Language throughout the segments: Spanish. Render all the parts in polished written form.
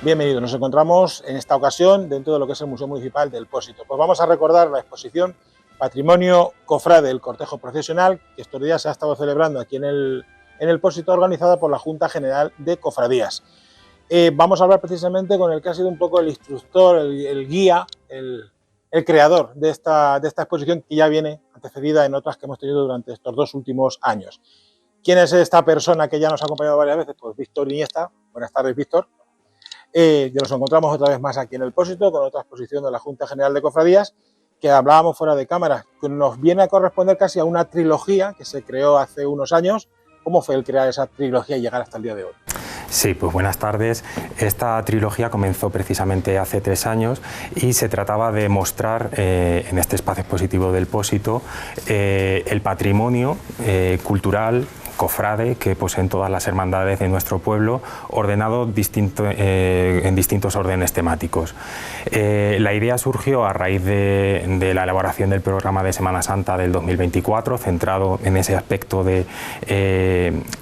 Bienvenidos, nos encontramos en esta ocasión dentro de lo que es el Museo Municipal del Pósito. Pues vamos a recordar la exposición Patrimonio Cofrade del Cortejo Procesional, que estos días se ha estado celebrando aquí en el Pósito, organizada por la Junta General de Cofradías. Vamos a hablar precisamente con el que ha sido un poco el instructor, el guía, el creador de esta exposición, que ya viene antecedida en otras que hemos tenido durante estos 2 últimos años. ¿Quién es esta persona que ya nos ha acompañado varias veces? Pues Víctor Iniesta. Buenas tardes, Víctor. Nos encontramos otra vez más aquí en el Pósito con otra exposición de la Junta General de Cofradías, que hablábamos fuera de cámara, que nos viene a corresponder casi a una trilogía que se creó hace unos años. ¿Cómo fue el crear esa trilogía y llegar hasta el día de hoy? Sí, pues buenas tardes. Esta trilogía comenzó precisamente hace 3 años y se trataba de mostrar en este espacio expositivo del Pósito el patrimonio cultural cofrade que poseen todas las hermandades de nuestro pueblo, ordenado en distintos órdenes temáticos. La idea surgió a raíz de la elaboración del programa de Semana Santa del 2024, centrado en ese aspecto de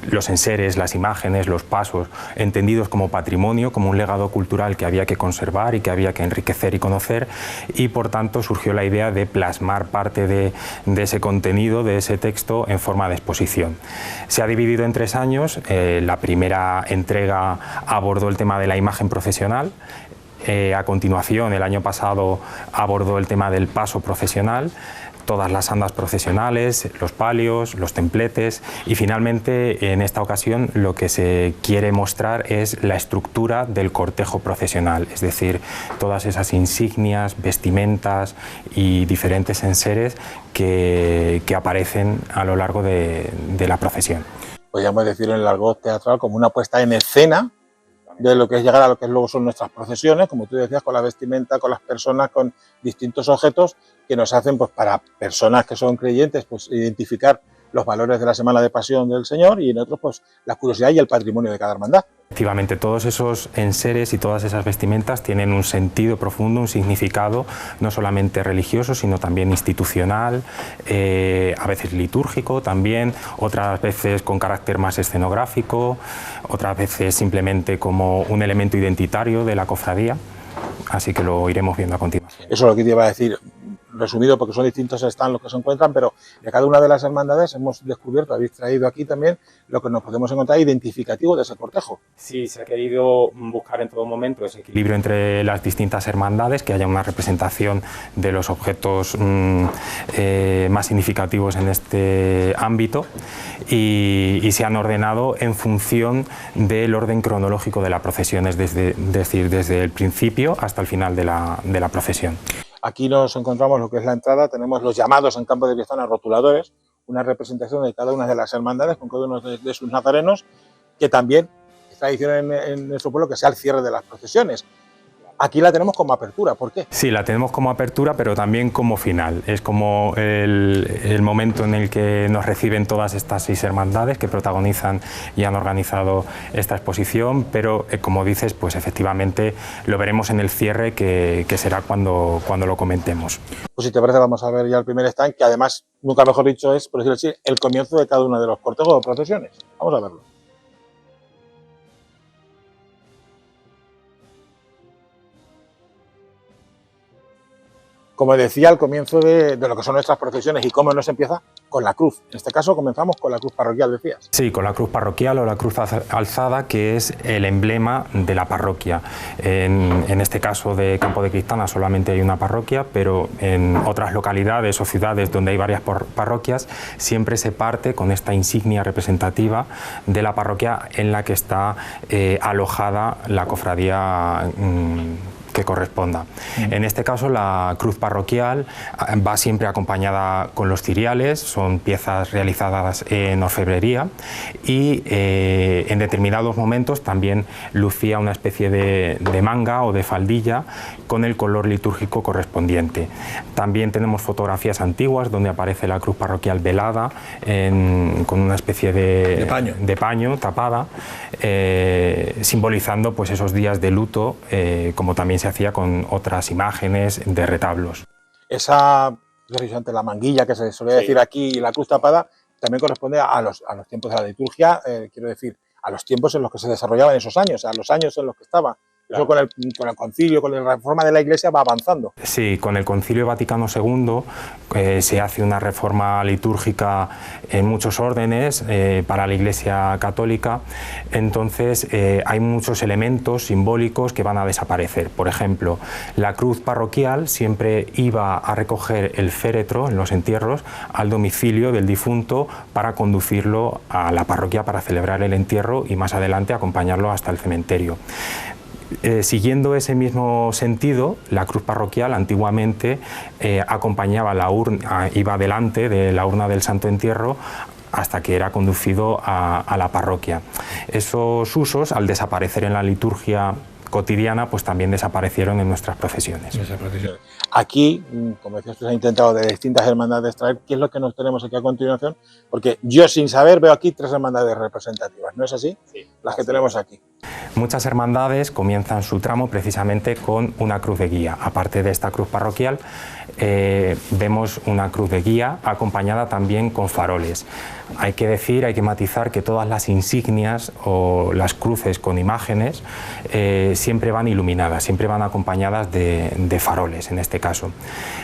los enseres, las imágenes, los pasos, entendidos como patrimonio, como un legado cultural que había que conservar y que había que enriquecer y conocer, y por tanto surgió la idea de plasmar parte de ese contenido, de ese texto, en forma de exposición. Se ha dividido en 3 años. La primera entrega abordó el tema de la imagen procesional. A continuación, el año pasado, abordó el tema del paso procesional, todas las andas procesionales, los palios, los templetes, y finalmente en esta ocasión lo que se quiere mostrar es la estructura del cortejo procesional, es decir, todas esas insignias, vestimentas y diferentes enseres que aparecen a lo largo de la procesión. Podríamos decir en el argot teatral como una puesta en escena de lo que es llegar a lo que luego son nuestras procesiones, como tú decías, con la vestimenta, con las personas, con distintos objetos que nos hacen, pues para personas que son creyentes, pues identificar los valores de la Semana de Pasión del Señor, y en otros, pues la curiosidad y el patrimonio de cada hermandad. Efectivamente, todos esos enseres y todas esas vestimentas tienen un sentido profundo, un significado no solamente religioso, sino también institucional, a veces litúrgico también, otras veces con carácter más escenográfico, otras veces simplemente como un elemento identitario de la cofradía, así que lo iremos viendo a continuación. Eso es lo que te iba a decir, resumido, porque son distintos stands los que se encuentran, pero de cada una de las hermandades hemos descubierto, habéis traído aquí también lo que nos podemos encontrar identificativo de ese cortejo. Sí, se ha querido buscar en todo momento ese equilibrio entre las distintas hermandades, que haya una representación de los objetos más significativos en este ámbito, y se han ordenado en función del orden cronológico de la procesión, es decir, desde el principio hasta el final de la procesión. Aquí nos encontramos lo que es la entrada, tenemos los llamados en campo de Cristiana rotuladores, una representación de cada una de las hermandades con cada uno de sus nazarenos, que también es tradición en nuestro pueblo que sea el cierre de las procesiones. Aquí la tenemos como apertura, ¿por qué? Sí, la tenemos como apertura, pero también como final. Es como el momento en el que nos reciben todas estas 6 hermandades que protagonizan y han organizado esta exposición, pero como dices, pues efectivamente lo veremos en el cierre, que será cuando lo comentemos. Pues si te parece, vamos a ver ya el primer stand, que además, nunca mejor dicho, es, por decirlo así, el comienzo de cada uno de los cortejos o procesiones. Vamos a verlo. Como decía, al comienzo de lo que son nuestras procesiones, y cómo nos empieza con la cruz. En este caso comenzamos con la cruz parroquial, decías. Sí, con la cruz parroquial o la cruz alzada, que es el emblema de la parroquia. En este caso de Campo de Cristana solamente hay una parroquia, pero en otras localidades o ciudades donde hay varias parroquias siempre se parte con esta insignia representativa de la parroquia en la que está alojada la cofradía que corresponda. En este caso, la cruz parroquial va siempre acompañada con los ciriales, son piezas realizadas en orfebrería, y en determinados momentos también lucía una especie de manga o de faldilla con el color litúrgico correspondiente. También tenemos fotografías antiguas donde aparece la cruz parroquial velada con una especie de paño tapada, simbolizando pues esos días de luto, como también se hacía con otras imágenes de retablos. Esa, precisamente la manguilla que se suele decir aquí, la cruz tapada, también corresponde a los tiempos de la liturgia, quiero decir, a los tiempos en los que se desarrollaban esos años, a los años en los que estaba Eso con el concilio, con la reforma de la Iglesia va avanzando. Sí, con el Concilio Vaticano II se hace una reforma litúrgica en muchos órdenes para la Iglesia católica, entonces hay muchos elementos simbólicos que van a desaparecer. Por ejemplo, la cruz parroquial siempre iba a recoger el féretro en los entierros al domicilio del difunto para conducirlo a la parroquia para celebrar el entierro y más adelante acompañarlo hasta el cementerio. Siguiendo ese mismo sentido, la cruz parroquial antiguamente acompañaba la urna, iba delante de la urna del Santo Entierro hasta que era conducido a la parroquia. Esos usos, al desaparecer en la liturgia cotidiana, pues también desaparecieron en nuestras procesiones. Aquí, como decías, se ha intentado de distintas hermandades traer qué es lo que nos tenemos aquí a continuación, porque yo sin saber veo aquí 3 hermandades representativas, ¿no es así? Sí. Las que tenemos aquí. Muchas hermandades comienzan su tramo precisamente con una cruz de guía. Aparte de esta cruz parroquial, vemos una cruz de guía acompañada también con faroles. Hay que matizar que todas las insignias o las cruces con imágenes siempre van iluminadas, siempre van acompañadas de faroles en este caso.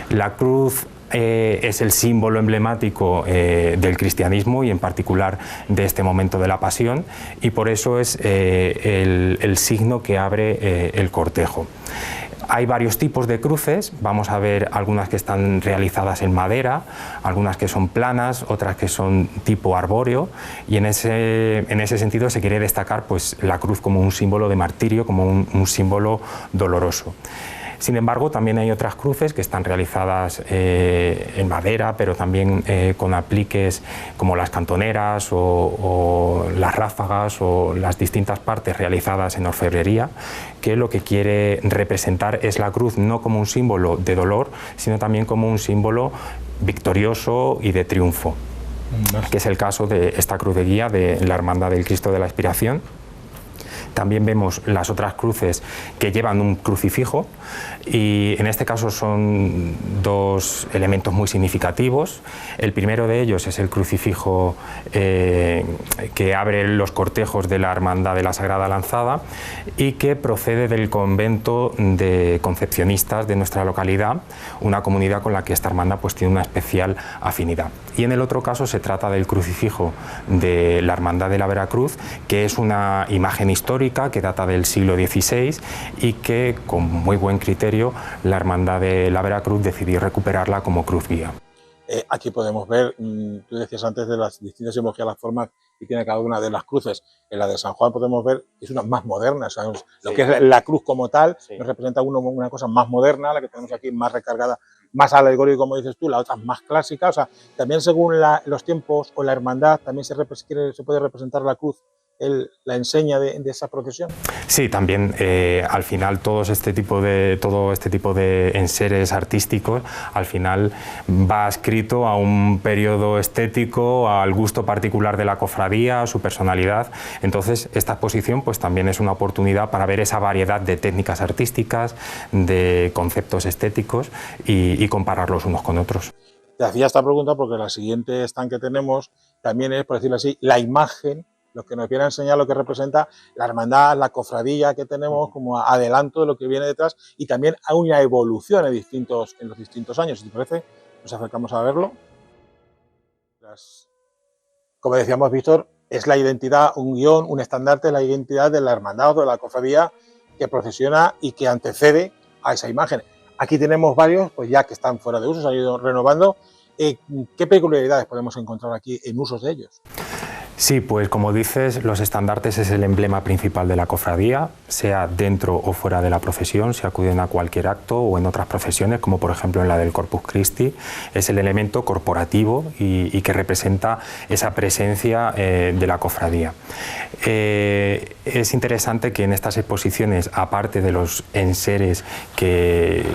La cruz es el símbolo emblemático del cristianismo y en particular de este momento de la Pasión, y por eso es el signo que abre el cortejo. Hay varios tipos de cruces, vamos a ver algunas que están realizadas en madera, algunas que son planas, otras que son tipo arbóreo, y en ese sentido se quiere destacar pues, la cruz como un símbolo de martirio, como un símbolo doloroso. Sin embargo, también hay otras cruces que están realizadas en madera, pero también con apliques como las cantoneras o las ráfagas o las distintas partes realizadas en orfebrería, que lo que quiere representar es la cruz no como un símbolo de dolor, sino también como un símbolo victorioso y de triunfo, que es el caso de esta cruz de guía de la Hermandad del Cristo de la Expiración. También vemos las otras cruces que llevan un crucifijo, y en este caso son 2 elementos muy significativos. El primero de ellos es el crucifijo que abre los cortejos de la Hermandad de la Sagrada Lanzada y que procede del convento de concepcionistas de nuestra localidad, una comunidad con la que esta hermandad pues, tiene una especial afinidad. Y en el otro caso se trata del crucifijo de la Hermandad de la Veracruz, que es una imagen histórica que data del siglo XVI y que, con muy buen criterio, la Hermandad de la Veracruz decidió recuperarla como cruz guía. Aquí podemos ver, tú decías antes de las distintas simbologías, las formas que tiene cada una de las cruces. En la de San Juan podemos ver que es una más moderna, ¿sabes? Lo que es la cruz como tal, nos representa una cosa más moderna, la que tenemos aquí más recargada, más alegórica, como dices tú, la otra más clásica. O sea, también según los tiempos o la hermandad, también se puede representar la cruz, la enseña de esa procesión. Sí, también al final todo este tipo de enseres artísticos al final va adscrito a un periodo estético, al gusto particular de la cofradía, a su personalidad. Entonces esta exposición pues también es una oportunidad para ver esa variedad de técnicas artísticas, de conceptos estéticos y compararlos unos con otros. Te hacía esta pregunta porque la siguiente stand que tenemos también es, por decirlo así, la imagen, lo que nos viene a enseñar lo que representa la hermandad, la cofradía que tenemos como adelanto de lo que viene detrás, y también hay una evolución en los distintos años. Si te parece, nos acercamos a verlo. Como decíamos, Víctor, es la identidad, un guión, un estandarte, la identidad de la hermandad o de la cofradía que procesiona y que antecede a esa imagen. Aquí tenemos varios, pues ya que están fuera de uso, se han ido renovando. ¿Qué peculiaridades podemos encontrar aquí en usos de ellos? Sí, pues como dices, los estandartes es el emblema principal de la cofradía, sea dentro o fuera de la procesión, si acuden a cualquier acto o en otras procesiones, como por ejemplo en la del Corpus Christi, es el elemento corporativo y que representa esa presencia de la cofradía. Es interesante que en estas exposiciones, aparte de los enseres que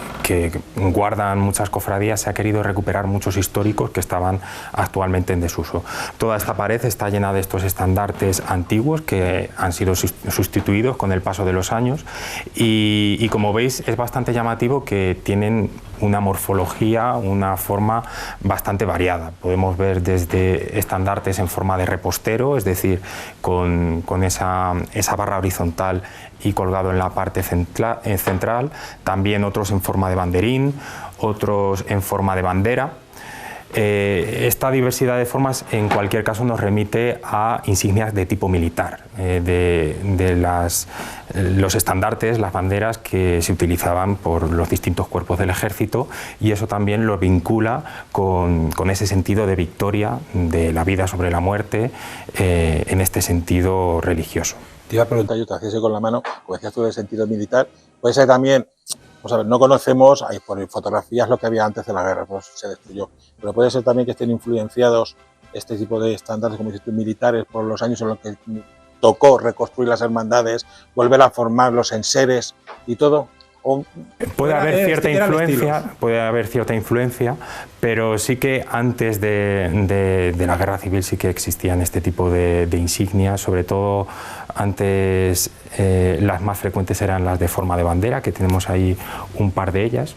guardan muchas cofradías, se ha querido recuperar muchos históricos que estaban actualmente en desuso. Toda esta pared está llena docena de estos estandartes antiguos que han sido sustituidos con el paso de los años y como veis es bastante llamativo que tienen una morfología, una forma bastante variada. Podemos ver desde estandartes en forma de repostero, es decir, con esa barra horizontal y colgado en la parte central, también otros en forma de banderín, otros en forma de bandera. Esta diversidad de formas en cualquier caso nos remite a insignias de tipo militar, los estandartes, las banderas que se utilizaban por los distintos cuerpos del ejército, y eso también lo vincula con ese sentido de victoria, de la vida sobre la muerte, en este sentido religioso. Te iba a preguntar, yo te hacía así con la mano, como decías tú del sentido militar, puede ser también, vamos a ver, no conocemos, hay por fotografías lo que había antes de la guerra, pues se destruyó, pero puede ser también que estén influenciados este tipo de estándares, como dices tú, militares, por los años en los que tocó reconstruir las hermandades, volver a formar los enseres y todo. Puede haber cierta influencia, pero sí que antes de la guerra civil sí que existían este tipo de insignias, sobre todo antes las más frecuentes eran las de forma de bandera, que tenemos ahí un par de ellas.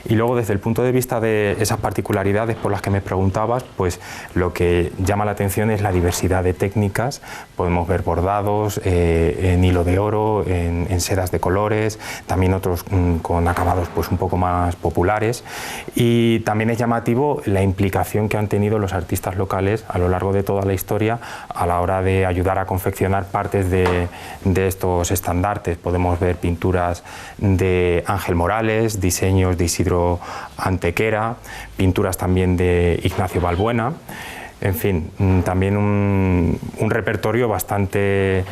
Y luego desde el punto de vista de esas particularidades por las que me preguntabas, pues lo que llama la atención es la diversidad de técnicas. Podemos ver bordados en hilo de oro, en sedas de colores, también otros con acabados pues un poco más populares, y también es llamativo la implicación que han tenido los artistas locales a lo largo de toda la historia a la hora de ayudar a confeccionar partes de estos estandartes. Podemos ver pinturas de Ángel Morales, diseños de Isidro Antequera, pinturas también de Ignacio Balbuena. En fin, también un repertorio bastante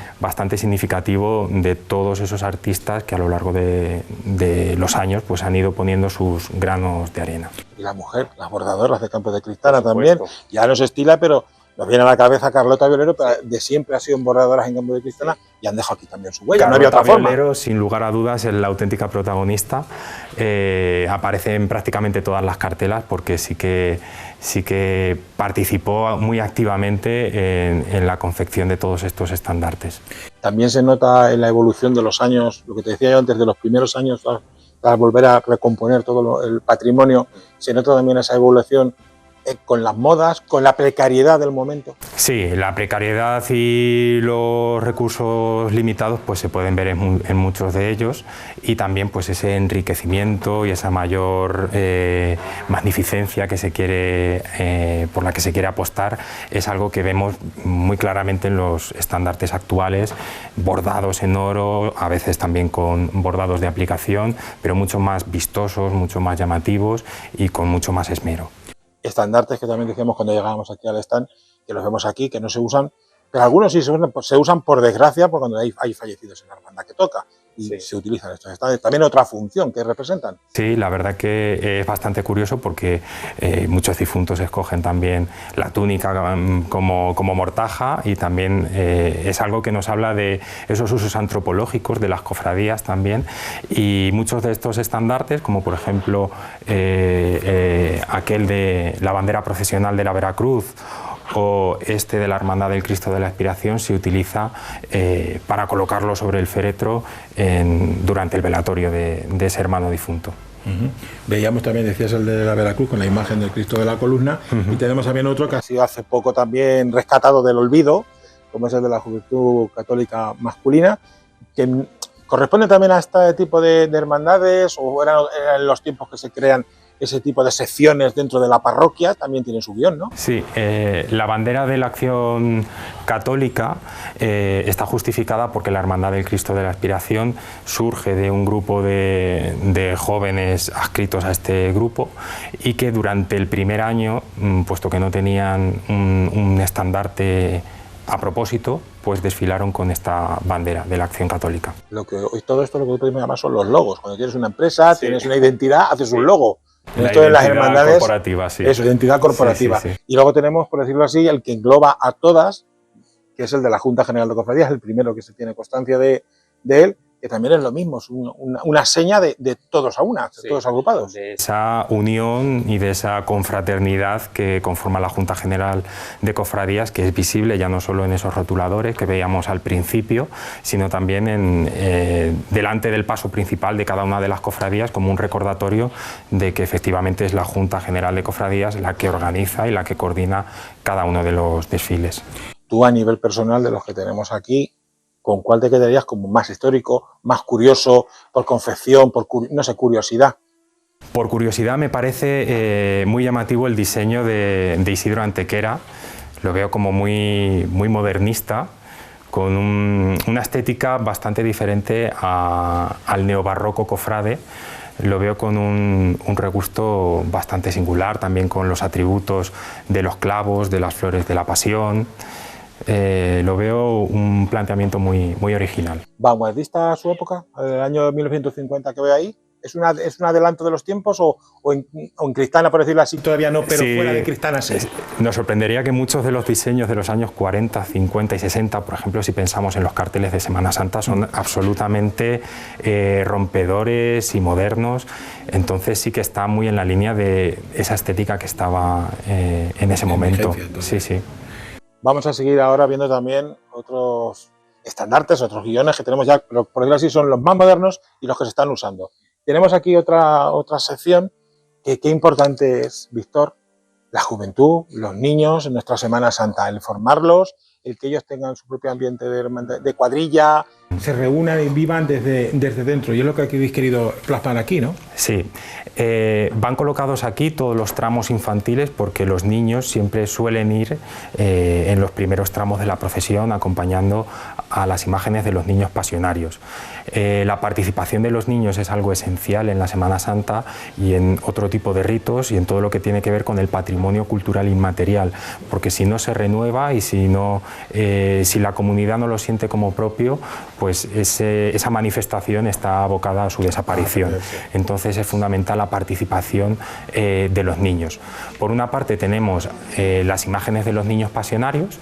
significativo de todos esos artistas que a lo largo de los años pues han ido poniendo sus granos de arena. Y la mujer, las bordadoras de Campos de Cristana también, ya no se estila, pero nos viene a la cabeza Carlota Violero, pero de siempre ha sido bordadoras en Campos de Cristana y han dejado aquí también su huella, Carlota no había otra forma. Violero, sin lugar a dudas, es la auténtica protagonista. Aparece en prácticamente todas las cartelas porque sí que participó muy activamente en la confección de todos estos estandartes. También se nota en la evolución de los años, lo que te decía yo antes, de los primeros años, para volver a recomponer todo el patrimonio, se nota también esa evolución con las modas, con la precariedad del momento. Sí, la precariedad y los recursos limitados pues se pueden ver en muchos de ellos, y también pues ese enriquecimiento y esa mayor magnificencia que se quiere, por la que se quiere apostar, es algo que vemos muy claramente en los estandartes actuales, bordados en oro, a veces también con bordados de aplicación, pero mucho más vistosos, mucho más llamativos y con mucho más esmero. Estandartes que también decíamos cuando llegábamos aquí al stand, que los vemos aquí, que no se usan, pero algunos sí se usan por desgracia, por cuando hay fallecidos en la hermandad que toca, y sí, se utilizan estos estandartes. También otra función que representan. Sí, la verdad que es bastante curioso porque muchos difuntos escogen también la túnica como mortaja, y también es algo que nos habla de esos usos antropológicos de las cofradías también, y muchos de estos estandartes, como por ejemplo aquel de la bandera procesional de la Veracruz o este de la Hermandad del Cristo de la Expiración, se utiliza para colocarlo sobre el féretro durante el velatorio de ese hermano difunto. Veíamos también, decías, el de la Veracruz con la imagen del Cristo de la Columna, y tenemos también otro que ha sido hace poco también rescatado del olvido, como es el de la Juventud Católica Masculina, que corresponde también a este tipo de hermandades, o eran los tiempos que se crean ese tipo de secciones dentro de la parroquia, también tiene su guión, ¿no? Sí, la bandera de la Acción Católica está justificada porque la Hermandad del Cristo de la Expiración surge de un grupo de jóvenes adscritos a este grupo, y que durante el primer año, puesto que no tenían un estandarte a propósito, pues desfilaron con esta bandera de la Acción Católica. Todo esto lo que podemos llamar son los logos. Cuando tienes una empresa, sí, tienes una identidad, haces un logo. Esto en las hermandades corporativa, sí. Eso, identidad corporativa. Sí, sí, sí. Y luego tenemos, por decirlo así, el que engloba a todas, que es el de la Junta General de Cofradías, el primero que se tiene constancia de él, que también es lo mismo, es una seña de todos a una, de todos agrupados. De esa unión y de esa confraternidad que conforma la Junta General de Cofradías, que es visible ya no solo en esos rotuladores que veíamos al principio, sino también delante del paso principal de cada una de las cofradías, como un recordatorio de que efectivamente es la Junta General de Cofradías la que organiza y la que coordina cada uno de los desfiles. Tú, a nivel personal, de los que tenemos aquí, ¿con cuál te quedarías como más histórico, más curioso, por confección, por no sé, curiosidad? Por curiosidad, me parece muy llamativo el diseño de Isidro Antequera. Lo veo como muy modernista, con una estética bastante diferente al neobarroco cofrade. Lo veo con un regusto bastante singular, también con los atributos de los clavos, de las flores de la Pasión. Lo veo un planteamiento muy original. ¿Vanguardista a su época, el año 1950 que veo ahí? ¿Es un adelanto de los tiempos o en Cristana, por decirlo así? Todavía no, pero sí, fuera de Cristana sí. Nos sorprendería que muchos de los diseños de los años 40, 50 y 60, por ejemplo, si pensamos en los carteles de Semana Santa, son absolutamente rompedores y modernos. Entonces sí que está muy en la línea de esa estética que estaba en ese momento. Sí, sí. Vamos a seguir ahora viendo también otros estandartes, otros guiones que tenemos ya, por decirlo así, son los más modernos y los que se están usando. Tenemos aquí otra sección que qué importante es, Víctor, la juventud, los niños en nuestra Semana Santa, el formarlos, el que ellos tengan su propio ambiente de cuadrilla, se reúnan y vivan desde dentro. Y es lo que habéis querido plasmar aquí, ¿no? Sí. Van colocados aquí todos los tramos infantiles porque los niños siempre suelen ir en los primeros tramos de la procesión acompañando a las imágenes de los niños pasionarios. La participación de los niños es algo esencial en la Semana Santa y en otro tipo de ritos y en todo lo que tiene que ver con el patrimonio cultural inmaterial, porque si no se renueva y si la comunidad no lo siente como propio, pues esa manifestación está abocada a su desaparición. Entonces es fundamental la participación de los niños. Por una parte tenemos las imágenes de los niños pasionarios,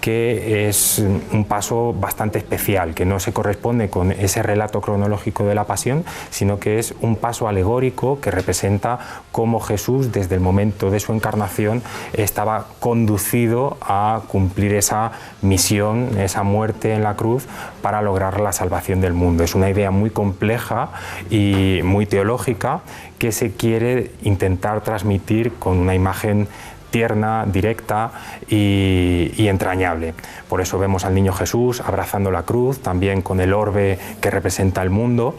que es un paso bastante especial, que no se corresponde con ese relato cronológico de la Pasión, sino que es un paso alegórico que representa cómo Jesús, desde el momento de su encarnación, estaba conducido a cumplir esa misión, esa muerte en la cruz, para lograr la salvación del mundo. Es una idea muy compleja y muy teológica que se quiere intentar transmitir con una imagen tierna, directa y entrañable. Por eso vemos al niño Jesús abrazando la cruz, también con el orbe que representa el mundo,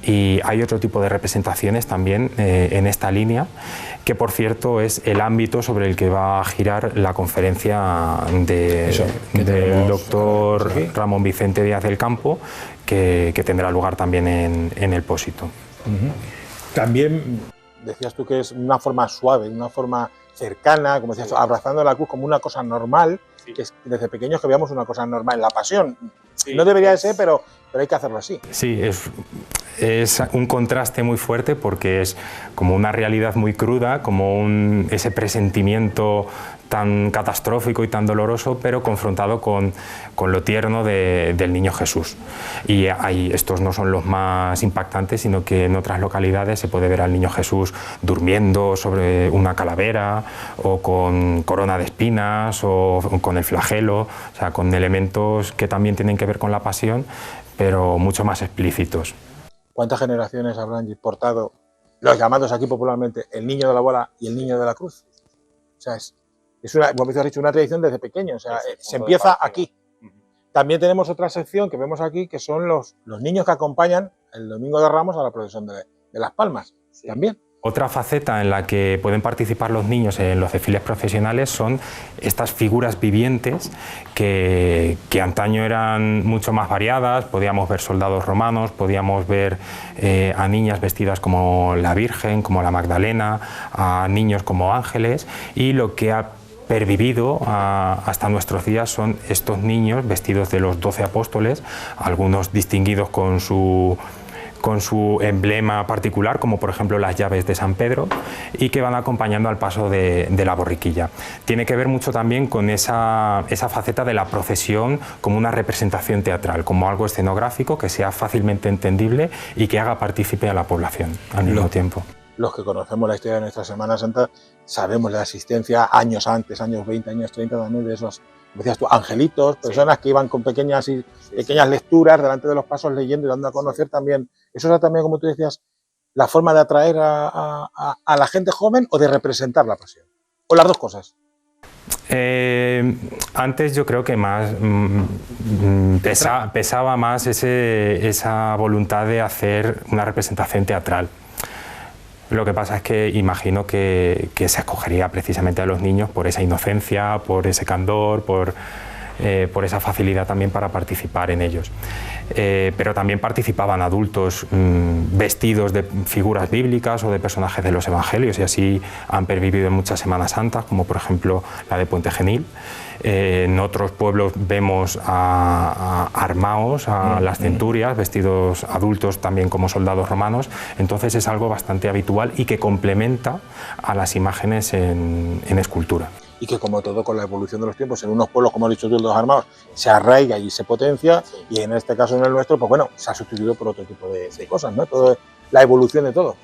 y hay otro tipo de representaciones también en esta línea, que por cierto es el ámbito sobre el que va a girar la conferencia del doctor Ramón Vicente Díaz del Campo, que tendrá lugar también en el Pósito. También decías tú que es una forma suave, una forma cercana, como decías, abrazando la cruz como una cosa normal, que es, desde pequeños que veamos una cosa normal en la Pasión. Sí, no debería de ser, pero hay que hacerlo así. Sí, es un contraste muy fuerte porque es como una realidad muy cruda, como ese presentimiento tan catastrófico y tan doloroso, pero confrontado con lo tierno del niño Jesús. Y estos no son los más impactantes, sino que en otras localidades se puede ver al niño Jesús durmiendo sobre una calavera, o con corona de espinas, o con el flagelo, o sea, con elementos que también tienen que ver con la Pasión, pero mucho más explícitos. ¿Cuántas generaciones habrán portado los llamados aquí popularmente el niño de la bola y el niño de la cruz? O sea, es una, como has dicho, una tradición desde pequeño, o sea, se empieza aquí. También tenemos otra sección que vemos aquí, que son los niños que acompañan el Domingo de Ramos a la procesión de Las Palmas, también. Otra faceta en la que pueden participar los niños en los desfiles profesionales son estas figuras vivientes que antaño eran mucho más variadas. Podíamos ver soldados romanos, podíamos ver a niñas vestidas como la Virgen, como la Magdalena, a niños como ángeles, y lo que ha pervivido hasta nuestros días son estos niños vestidos de los 12 apóstoles, algunos distinguidos con su con su emblema particular, como por ejemplo las llaves de San Pedro, y que van acompañando al paso de la borriquilla. Tiene que ver mucho también con esa faceta de la procesión como una representación teatral, como algo escenográfico que sea fácilmente entendible y que haga partícipe a la población al mismo tiempo. Los que conocemos la historia de nuestra Semana Santa sabemos la asistencia años antes, años 20, años 30 también, de esos, decías tú, angelitos, personas que iban con pequeñas lecturas delante de los pasos leyendo y dando a conocer también. Eso era también, como tú decías, la forma de atraer a la gente joven o de representar la pasión. O las dos cosas. Antes yo creo que más pesaba más esa voluntad de hacer una representación teatral. Lo que pasa es que imagino que se escogería precisamente a los niños por esa inocencia, por ese candor, por esa facilidad también para participar en ellos. Pero también participaban adultos vestidos de figuras bíblicas o de personajes de los evangelios, y así han pervivido en muchas Semanas Santas, como por ejemplo la de Puente Genil. En otros pueblos vemos a armaos, a las centurias, vestidos adultos también como soldados romanos. Entonces es algo bastante habitual y que complementa a las imágenes en escultura. Y que, como todo, con la evolución de los tiempos, en unos pueblos, como has dicho tú, los armados, se arraiga y se potencia, y en este caso, en el nuestro, pues bueno, se ha sustituido por otro tipo de cosas, ¿no? Todo, la evolución de todo.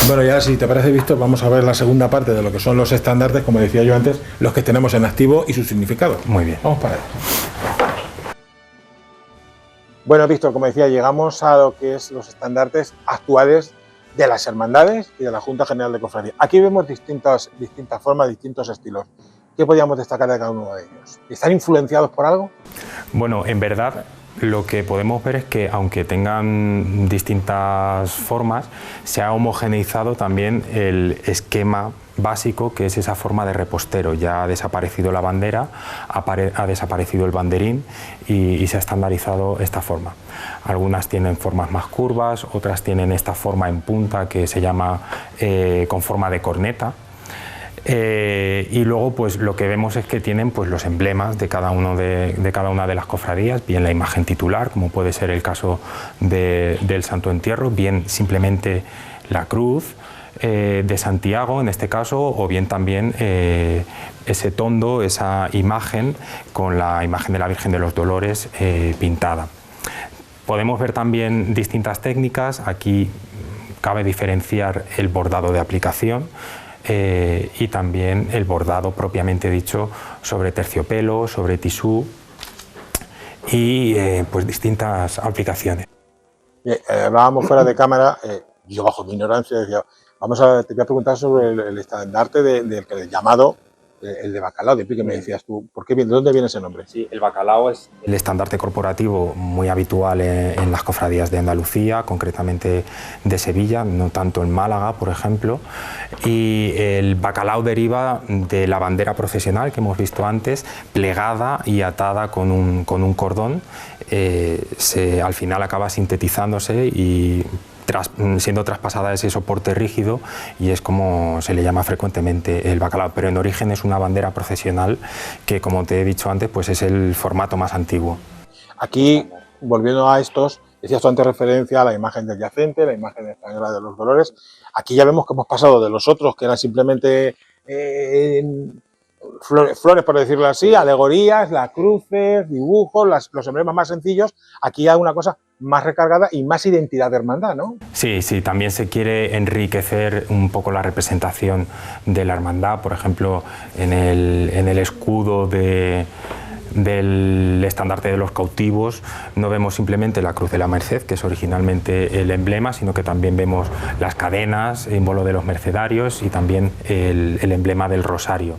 Bueno, ya si te parece, Víctor, vamos a ver la segunda parte de lo que son los estandartes, como decía yo antes, los que tenemos en activo y su significado. Muy bien. Vamos para allá. Bueno, Víctor, como decía, llegamos a lo que es los estandartes actuales de las hermandades y de la Junta General de Cofradía. Aquí vemos distintas formas, distintos estilos. ¿Qué podríamos destacar de cada uno de ellos? ¿Están influenciados por algo? Bueno, en verdad lo que podemos ver es que, aunque tengan distintas formas, se ha homogeneizado también el esquema básico, que es esa forma de repostero. Ya ha desaparecido la bandera, ha desaparecido el banderín y se ha estandarizado esta forma. Algunas tienen formas más curvas, otras tienen esta forma en punta que se llama con forma de corneta. Y luego pues lo que vemos es que tienen pues los emblemas de cada una de las cofradías, bien la imagen titular, como puede ser el caso del Santo Entierro, bien simplemente la cruz de Santiago en este caso, o bien también ese tondo, esa imagen con la imagen de la Virgen de los Dolores pintada. Podemos ver también distintas técnicas. Aquí cabe diferenciar el bordado de aplicación y también el bordado propiamente dicho sobre terciopelo, sobre tisú y pues distintas aplicaciones. Hablábamos fuera de cámara, yo bajo mi ignorancia decía, te voy a preguntar sobre el estandarte del llamado el de bacalao, de que me decías tú, ¿de dónde viene ese nombre? Sí, el bacalao es el estandarte corporativo muy habitual en las cofradías de Andalucía, concretamente de Sevilla, no tanto en Málaga, por ejemplo, y el bacalao deriva de la bandera procesional que hemos visto antes, plegada y atada con un cordón, al final acaba sintetizándose y siendo traspasada ese soporte rígido, y es como se le llama frecuentemente el bacalao, pero en origen es una bandera procesional que, como te he dicho antes, pues es el formato más antiguo. Aquí, volviendo a estos, decías tú antes referencia a la imagen del yacente, la imagen española de los Dolores. Aquí ya vemos que hemos pasado de los otros, que eran simplemente flores, por decirlo así, alegorías, las cruces, dibujos, los emblemas más sencillos. Aquí hay una cosa más recargada y más identidad de hermandad, ¿no? Sí, también se quiere enriquecer un poco la representación de la hermandad. Por ejemplo, en el escudo del estandarte de los cautivos no vemos simplemente la Cruz de la Merced, que es originalmente el emblema, sino que también vemos las cadenas, símbolo de los mercedarios, y también el emblema del rosario.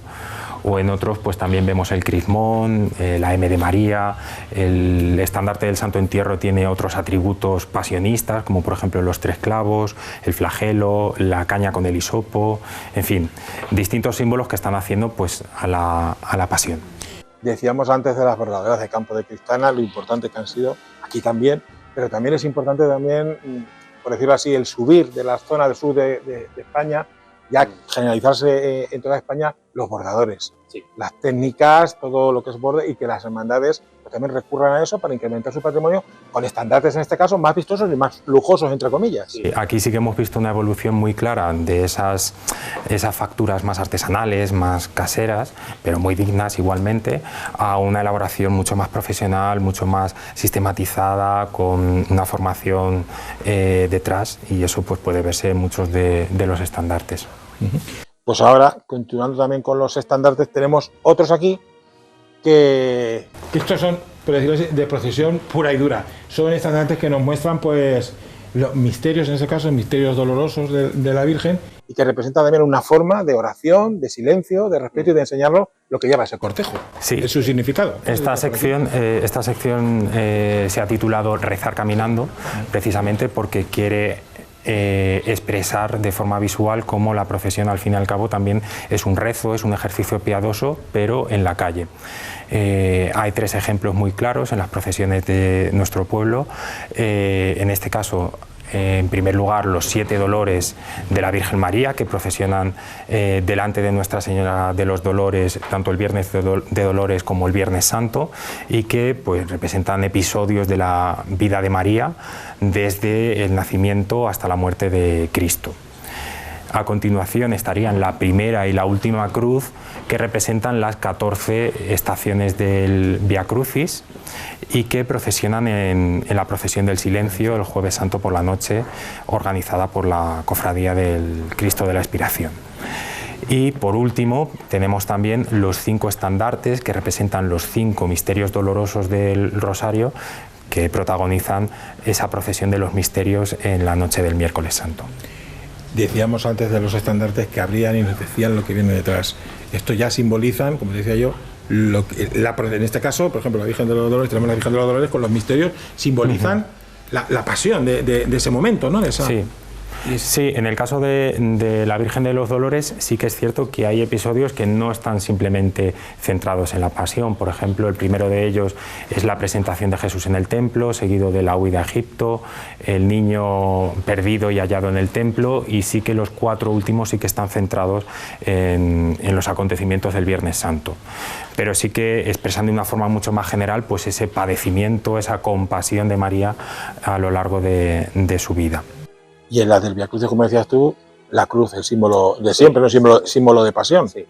O en otros pues también vemos el crismón, la M de María. El estandarte del Santo Entierro tiene otros atributos pasionistas, como por ejemplo los tres clavos, el flagelo, la caña con el hisopo, en fin, distintos símbolos que están haciendo pues a la pasión. Decíamos antes de las bordadoras de Campo de Cristana, lo importante que han sido aquí también, pero también es importante también, por decirlo así, el subir de la zona del sur de España, ya generalizarse en toda España, los bordadores, sí. Las técnicas, todo lo que es borde, y que las hermandades pues también recurran a eso para incrementar su patrimonio con estandartes, en este caso, más vistosos y más lujosos, entre comillas. Sí, aquí sí que hemos visto una evolución muy clara de esas facturas más artesanales, más caseras, pero muy dignas igualmente, a una elaboración mucho más profesional, mucho más sistematizada, con una formación detrás, y eso pues puede verse en muchos de los estandartes. Pues ahora, continuando también con los estandartes, tenemos otros aquí que estos son, por decirlo así, de procesión pura y dura. Son estandartes que nos muestran pues los misterios, en ese caso, misterios dolorosos de la Virgen, y que representan también una forma de oración, de silencio, de respeto y de enseñarlo lo que lleva ese cortejo. Sí. Es su significado. Esta sección se ha titulado Rezar caminando, precisamente porque quiere expresar de forma visual cómo la procesión al fin y al cabo también es un rezo, es un ejercicio piadoso, pero en la calle. Hay 3 ejemplos muy claros en las procesiones de nuestro pueblo. En este caso, en primer lugar, los 7 dolores de la Virgen María, que procesionan delante de Nuestra Señora de los Dolores, tanto el Viernes de Dolores como el Viernes Santo, y que pues representan episodios de la vida de María desde el nacimiento hasta la muerte de Cristo. A continuación estarían la primera y la última cruz, que representan las 14 estaciones del Vía Crucis y que procesionan en la procesión del silencio el Jueves Santo por la noche, organizada por la Cofradía del Cristo de la Expiración. Y por último tenemos también los 5 estandartes que representan los 5 misterios dolorosos del Rosario, que protagonizan esa procesión de los misterios en la noche del Miércoles Santo. Decíamos antes de los estandartes que abrían y nos decían lo que viene detrás. Esto ya simbolizan, como decía yo, en este caso, por ejemplo, la Virgen de los Dolores, tenemos la Virgen de los Dolores con los misterios, simbolizan la pasión de ese momento, ¿no? Sí. Sí, en el caso de la Virgen de los Dolores sí que es cierto que hay episodios que no están simplemente centrados en la pasión. Por ejemplo, el primero de ellos es la presentación de Jesús en el templo, seguido de la huida a Egipto, el niño perdido y hallado en el templo, y sí que los 4 últimos sí que están centrados en los acontecimientos del Viernes Santo. Pero sí que expresan de una forma mucho más general pues ese padecimiento, esa compasión de María a lo largo de su vida. Y en la del Vía Crucis, como decías tú, la cruz, el símbolo de siempre, un símbolo de pasión. Sí.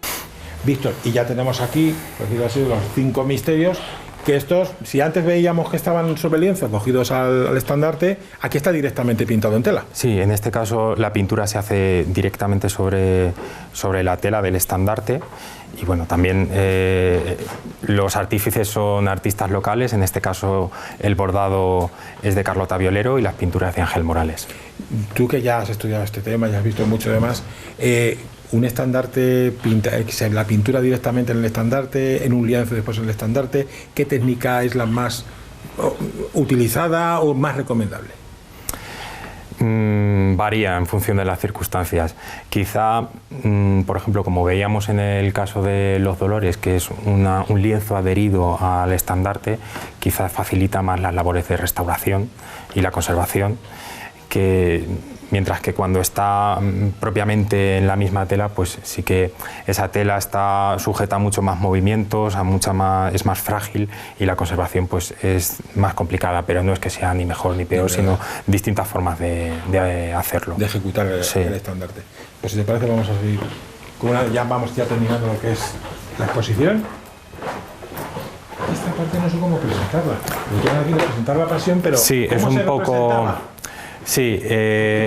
Víctor, y ya tenemos aquí, por decirlo así, los 5 misterios, que estos, si antes veíamos que estaban sobre lienzo, cogidos al estandarte, aquí está directamente pintado en tela. Sí, en este caso la pintura se hace directamente sobre la tela del estandarte. Y bueno, también los artífices son artistas locales, en este caso el bordado es de Carlota Violero y las pinturas de Ángel Morales. Tú que ya has estudiado este tema, ya has visto mucho demás, un estandarte, la pintura directamente en el estandarte, en un lienzo después en el estandarte, ¿qué técnica es la más utilizada o más recomendable? Varía en función de las circunstancias. Quizá, por ejemplo, como veíamos en el caso de los Dolores, que es un lienzo adherido al estandarte, quizás facilita más las labores de restauración y la conservación, mientras que cuando está propiamente en la misma tela, pues sí que esa tela está sujeta a mucho más movimientos, es más frágil, y la conservación pues es más complicada, pero no es que sea ni mejor ni peor, sino distintas formas de hacerlo. De ejecutar el estandarte. Pues si te parece vamos a seguir ya vamos terminando lo que es la exposición. Esta parte no sé cómo presentarla. Yo tengo aquí de presentar la pasión, pero sí, es un poco... Sí,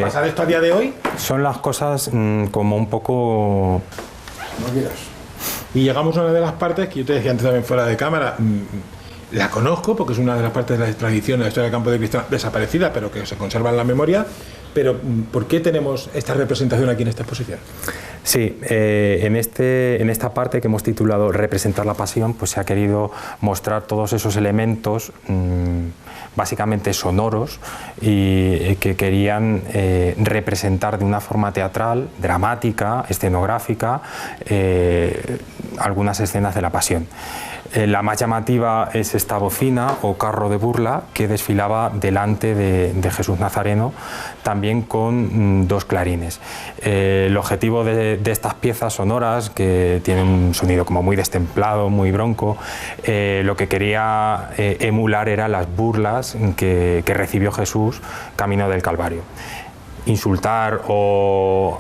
pasar esto a día de hoy son las cosas como un poco... No quieras. Y llegamos a una de las partes que yo te decía antes también fuera de cámara, la conozco porque es una de las partes de la tradición de la historia del campo de Cristo desaparecida, pero que se conserva en la memoria. Pero ¿por qué tenemos esta representación aquí en esta exposición? Sí, en esta parte que hemos titulado Representar la Pasión, pues se ha querido mostrar todos esos elementos básicamente sonoros y que querían representar de una forma teatral, dramática, escenográfica, algunas escenas de la Pasión. La más llamativa es esta bocina o carro de burla que desfilaba delante de Jesús Nazareno, también con 2 clarines. El objetivo de de estas piezas sonoras que tienen un sonido como muy destemplado, muy bronco, lo que quería emular era las burlas que recibió Jesús camino del Calvario. Insultar o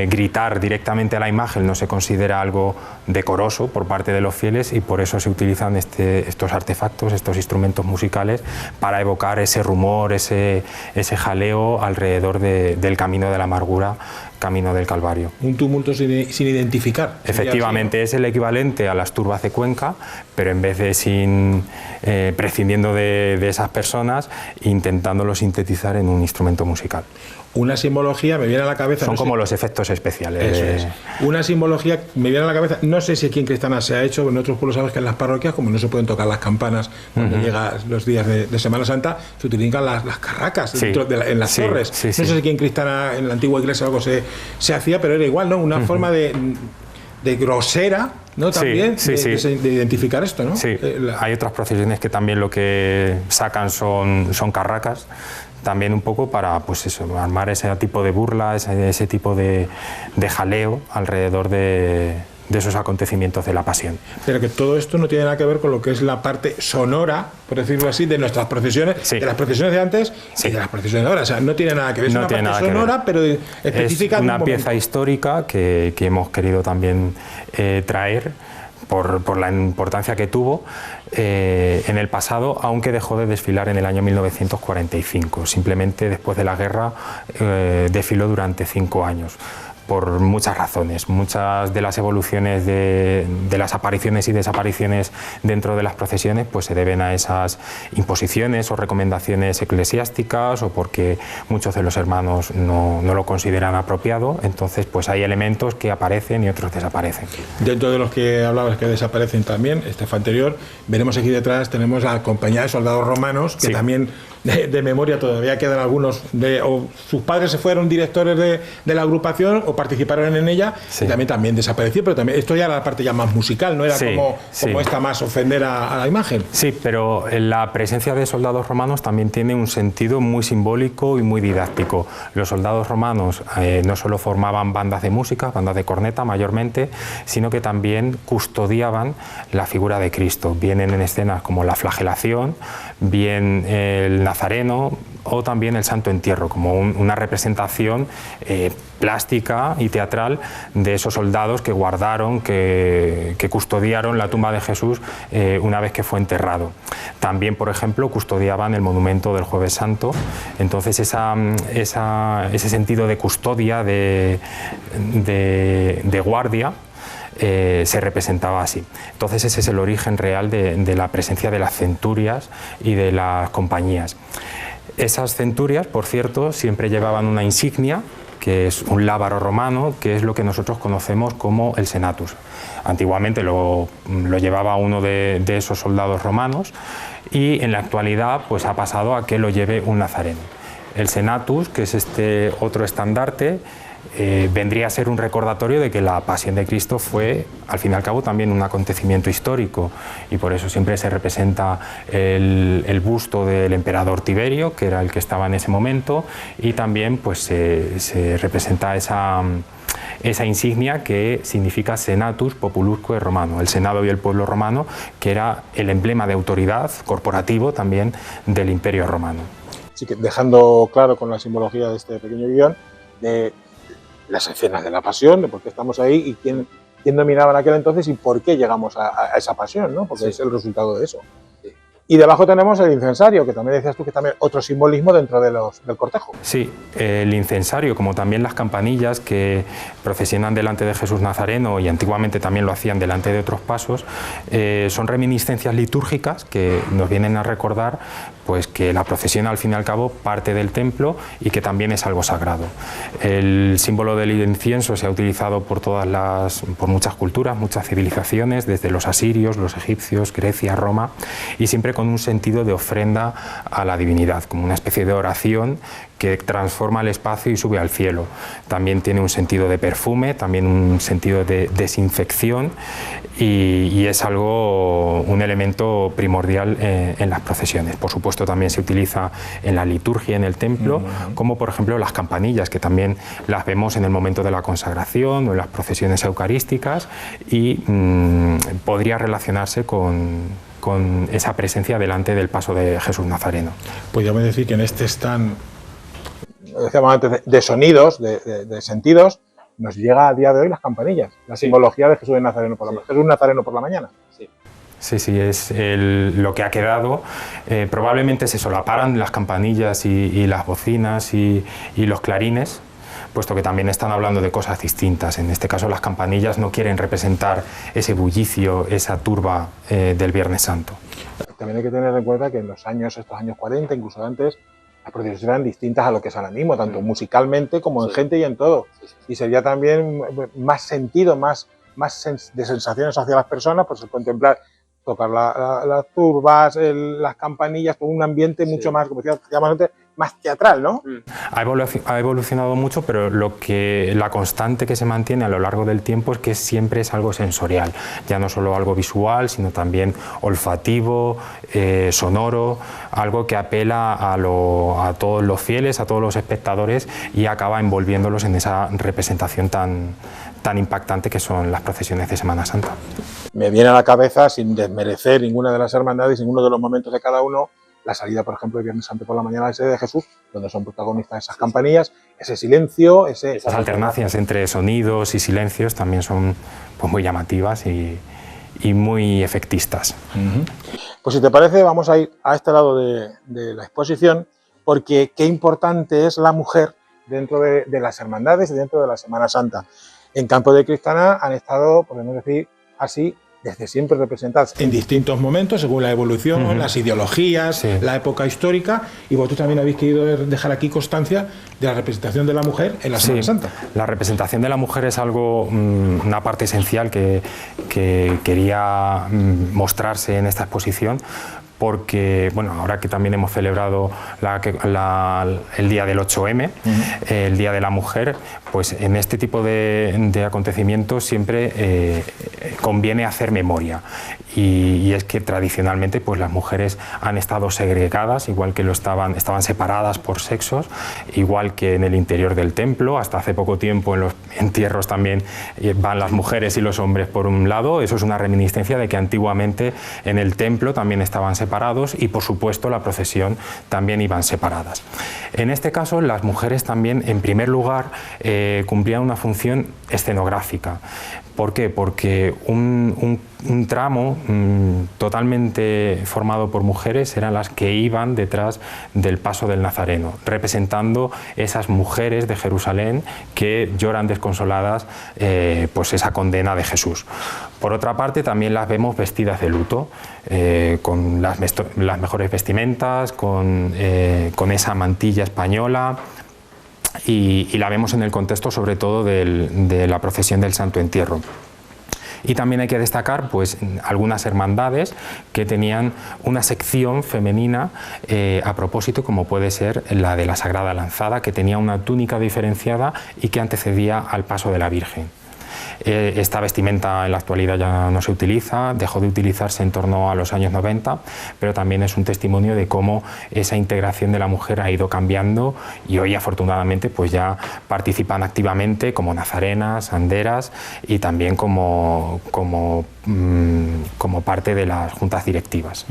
gritar directamente a la imagen no se considera algo decoroso por parte de los fieles, y por eso se utilizan estos artefactos, estos instrumentos musicales, para evocar ese rumor, ese jaleo alrededor del camino de la amargura, camino del Calvario. Un tumulto sin identificar. Efectivamente, es el equivalente a las turbas de Cuenca, pero en vez de prescindiendo de esas personas, intentándolo sintetizar en un instrumento musical. Una simbología me viene a la cabeza... Son como los efectos especiales. Eso es. Una simbología me viene a la cabeza, no sé si aquí en Cristana se ha hecho, en otros pueblos sabes que en las parroquias, como no se pueden tocar las campanas cuando llegan los días de Semana Santa, se utilizan las carracas en las torres. No sé si aquí en Cristana, en la antigua iglesia algo se hacía, pero era igual, ¿no? Una forma de grosera, ¿no? También de identificar esto, ¿no? Sí. Hay otras procesiones que también lo que sacan son carracas, también un poco para, pues eso, armar ese tipo de burla, ese tipo de jaleo alrededor de esos acontecimientos de la Pasión. Pero que todo esto no tiene nada que ver con lo que es la parte sonora, por decirlo así, de nuestras procesiones, de las procesiones de antes y de las procesiones de ahora. O sea, no tiene nada que ver, es una parte sonora, pero específica. Es una pieza histórica que hemos querido también traer por la importancia que tuvo en el pasado, aunque dejó de desfilar en el año 1945. Simplemente después de la guerra desfiló durante 5 años. Por muchas razones, muchas de las evoluciones de las apariciones y desapariciones dentro de las procesiones pues se deben a esas imposiciones o recomendaciones eclesiásticas, o porque muchos de los hermanos no lo consideran apropiado. Entonces pues hay elementos que aparecen y otros desaparecen. Dentro de los que hablabas que desaparecen también, este fue anterior, veremos aquí detrás, tenemos la compañía de soldados romanos, que también de memoria todavía quedan algunos, o sus padres se fueron directores de la agrupación o participaron en ella, y también desapareció, pero también esto ya era la parte ya más musical, no era como esta más ofender a la imagen. Sí, pero la presencia de soldados romanos también tiene un sentido muy simbólico y muy didáctico. Los soldados romanos no solo formaban bandas de música, bandas de corneta mayormente, sino que también custodiaban la figura de Cristo. Vienen en escenas como la flagelación, bien el Nazareno o también el Santo Entierro, como una representación plástica y teatral de esos soldados que guardaron, que custodiaron la tumba de Jesús una vez que fue enterrado. También, por ejemplo, custodiaban el monumento del Jueves Santo. Entonces ese sentido de custodia, de guardia, se representaba así. Entonces ese es el origen real de la presencia de las centurias y de las compañías. Esas centurias, por cierto, siempre llevaban una insignia, que es un lábaro romano, que es lo que nosotros conocemos como el senatus. Antiguamente lo llevaba uno de esos soldados romanos, y en la actualidad pues ha pasado a que lo lleve un nazareno. El senatus, que es este otro estandarte, vendría a ser un recordatorio de que la Pasión de Cristo fue, al fin y al cabo, también un acontecimiento histórico, y por eso siempre se representa el busto del emperador Tiberio, que era el que estaba en ese momento, y también pues se representa esa insignia que significa Senatus Populusque Romano, el Senado y el pueblo romano, que era el emblema de autoridad corporativo también del Imperio Romano. Así que dejando claro con la simbología de este pequeño guión, de las escenas de la pasión, de por qué estamos ahí y quién dominaba en aquel entonces y por qué llegamos a esa pasión, ¿no? Porque es el resultado de eso. Y debajo tenemos el incensario, que también decías tú que también otro simbolismo dentro del cortejo. Sí, el incensario, como también las campanillas que procesionan delante de Jesús Nazareno, y antiguamente también lo hacían delante de otros pasos, son reminiscencias litúrgicas que nos vienen a recordar pues que la procesión al fin y al cabo parte del templo y que también es algo sagrado. El símbolo del incienso se ha utilizado por muchas culturas, muchas civilizaciones, desde los asirios, los egipcios, Grecia, Roma, y siempre con un sentido de ofrenda a la divinidad, como una especie de oración que transforma el espacio y sube al cielo. También tiene un sentido de perfume, también un sentido de desinfección y es un elemento primordial en las procesiones. Por supuesto, también se utiliza en la liturgia, en el templo, como por ejemplo las campanillas, que también las vemos en el momento de la consagración o en las procesiones eucarísticas y podría relacionarse con esa presencia delante del paso de Jesús Nazareno. Podríamos decir que en este stand, decíamos antes, de sonidos, de sentidos, nos llega a día de hoy las campanillas, la simbología de Jesús Nazareno por la mañana. Sí, es lo que ha quedado. Probablemente se solaparan las campanillas y las bocinas y los clarines, puesto que también están hablando de cosas distintas. En este caso, las campanillas no quieren representar ese bullicio, esa turba del Viernes Santo. También hay que tener en cuenta que en estos años 40, incluso antes, las procesiones eran distintas a lo que es ahora mismo, tanto musicalmente como en gente y en todo. Y sería también más sentido, más de sensaciones hacia las personas, pues el contemplar, tocar las turbas, las campanillas, todo un ambiente mucho más, como decíamos antes, más teatral, ¿no? Ha evolucionado mucho, pero la constante que se mantiene a lo largo del tiempo es que siempre es algo sensorial, ya no solo algo visual, sino también olfativo, sonoro, algo que apela a todos los fieles, a todos los espectadores y acaba envolviéndolos en esa representación tan impactante que son las procesiones de Semana Santa. Me viene a la cabeza, sin desmerecer ninguna de las hermandades, ninguno de los momentos de cada uno, la salida, por ejemplo, el Viernes Santo por la mañana a la sede de Jesús, donde son protagonistas esas campanillas, ese silencio, esas alternancias entre sonidos y silencios también son pues muy llamativas y muy efectistas. Pues si te parece, vamos a ir a este lado de la exposición, porque qué importante es la mujer dentro de las hermandades y dentro de la Semana Santa. En Campo de Cristana han estado, podemos decir así, desde siempre representadas en distintos momentos, según la evolución, las ideologías, la época histórica, y vosotros también habéis querido dejar aquí constancia de la representación de la mujer en la Semana Santa. La representación de la mujer es algo, una parte esencial que quería mostrarse en esta exposición, porque, bueno, ahora que también hemos celebrado el día del 8M, el Día de la Mujer, pues en este tipo de acontecimientos siempre conviene hacer memoria. Y es que tradicionalmente pues las mujeres han estado segregadas, igual que estaban separadas por sexos, igual que en el interior del templo. Hasta hace poco tiempo en los entierros también van las mujeres y los hombres por un lado. Eso es una reminiscencia de que antiguamente en el templo también estaban separados y por supuesto la procesión también iban separadas. En este caso las mujeres también en primer lugar cumplían una función escenográfica. ¿Por qué? Porque un tramo totalmente formado por mujeres eran las que iban detrás del paso del Nazareno, representando esas mujeres de Jerusalén que lloran desconsoladas pues esa condena de Jesús. Por otra parte, también las vemos vestidas de luto, con las mejores vestimentas, con esa mantilla española. Y la vemos en el contexto sobre todo de la procesión del Santo Entierro. Y también hay que destacar pues, algunas hermandades que tenían una sección femenina a propósito, como puede ser la de la Sagrada Lanzada, que tenía una túnica diferenciada y que antecedía al paso de la Virgen. Esta vestimenta en la actualidad ya no se utiliza, dejó de utilizarse en torno a los años 90, pero también es un testimonio de cómo esa integración de la mujer ha ido cambiando y hoy afortunadamente pues ya participan activamente como nazarenas, anderas y también como parte de las juntas directivas.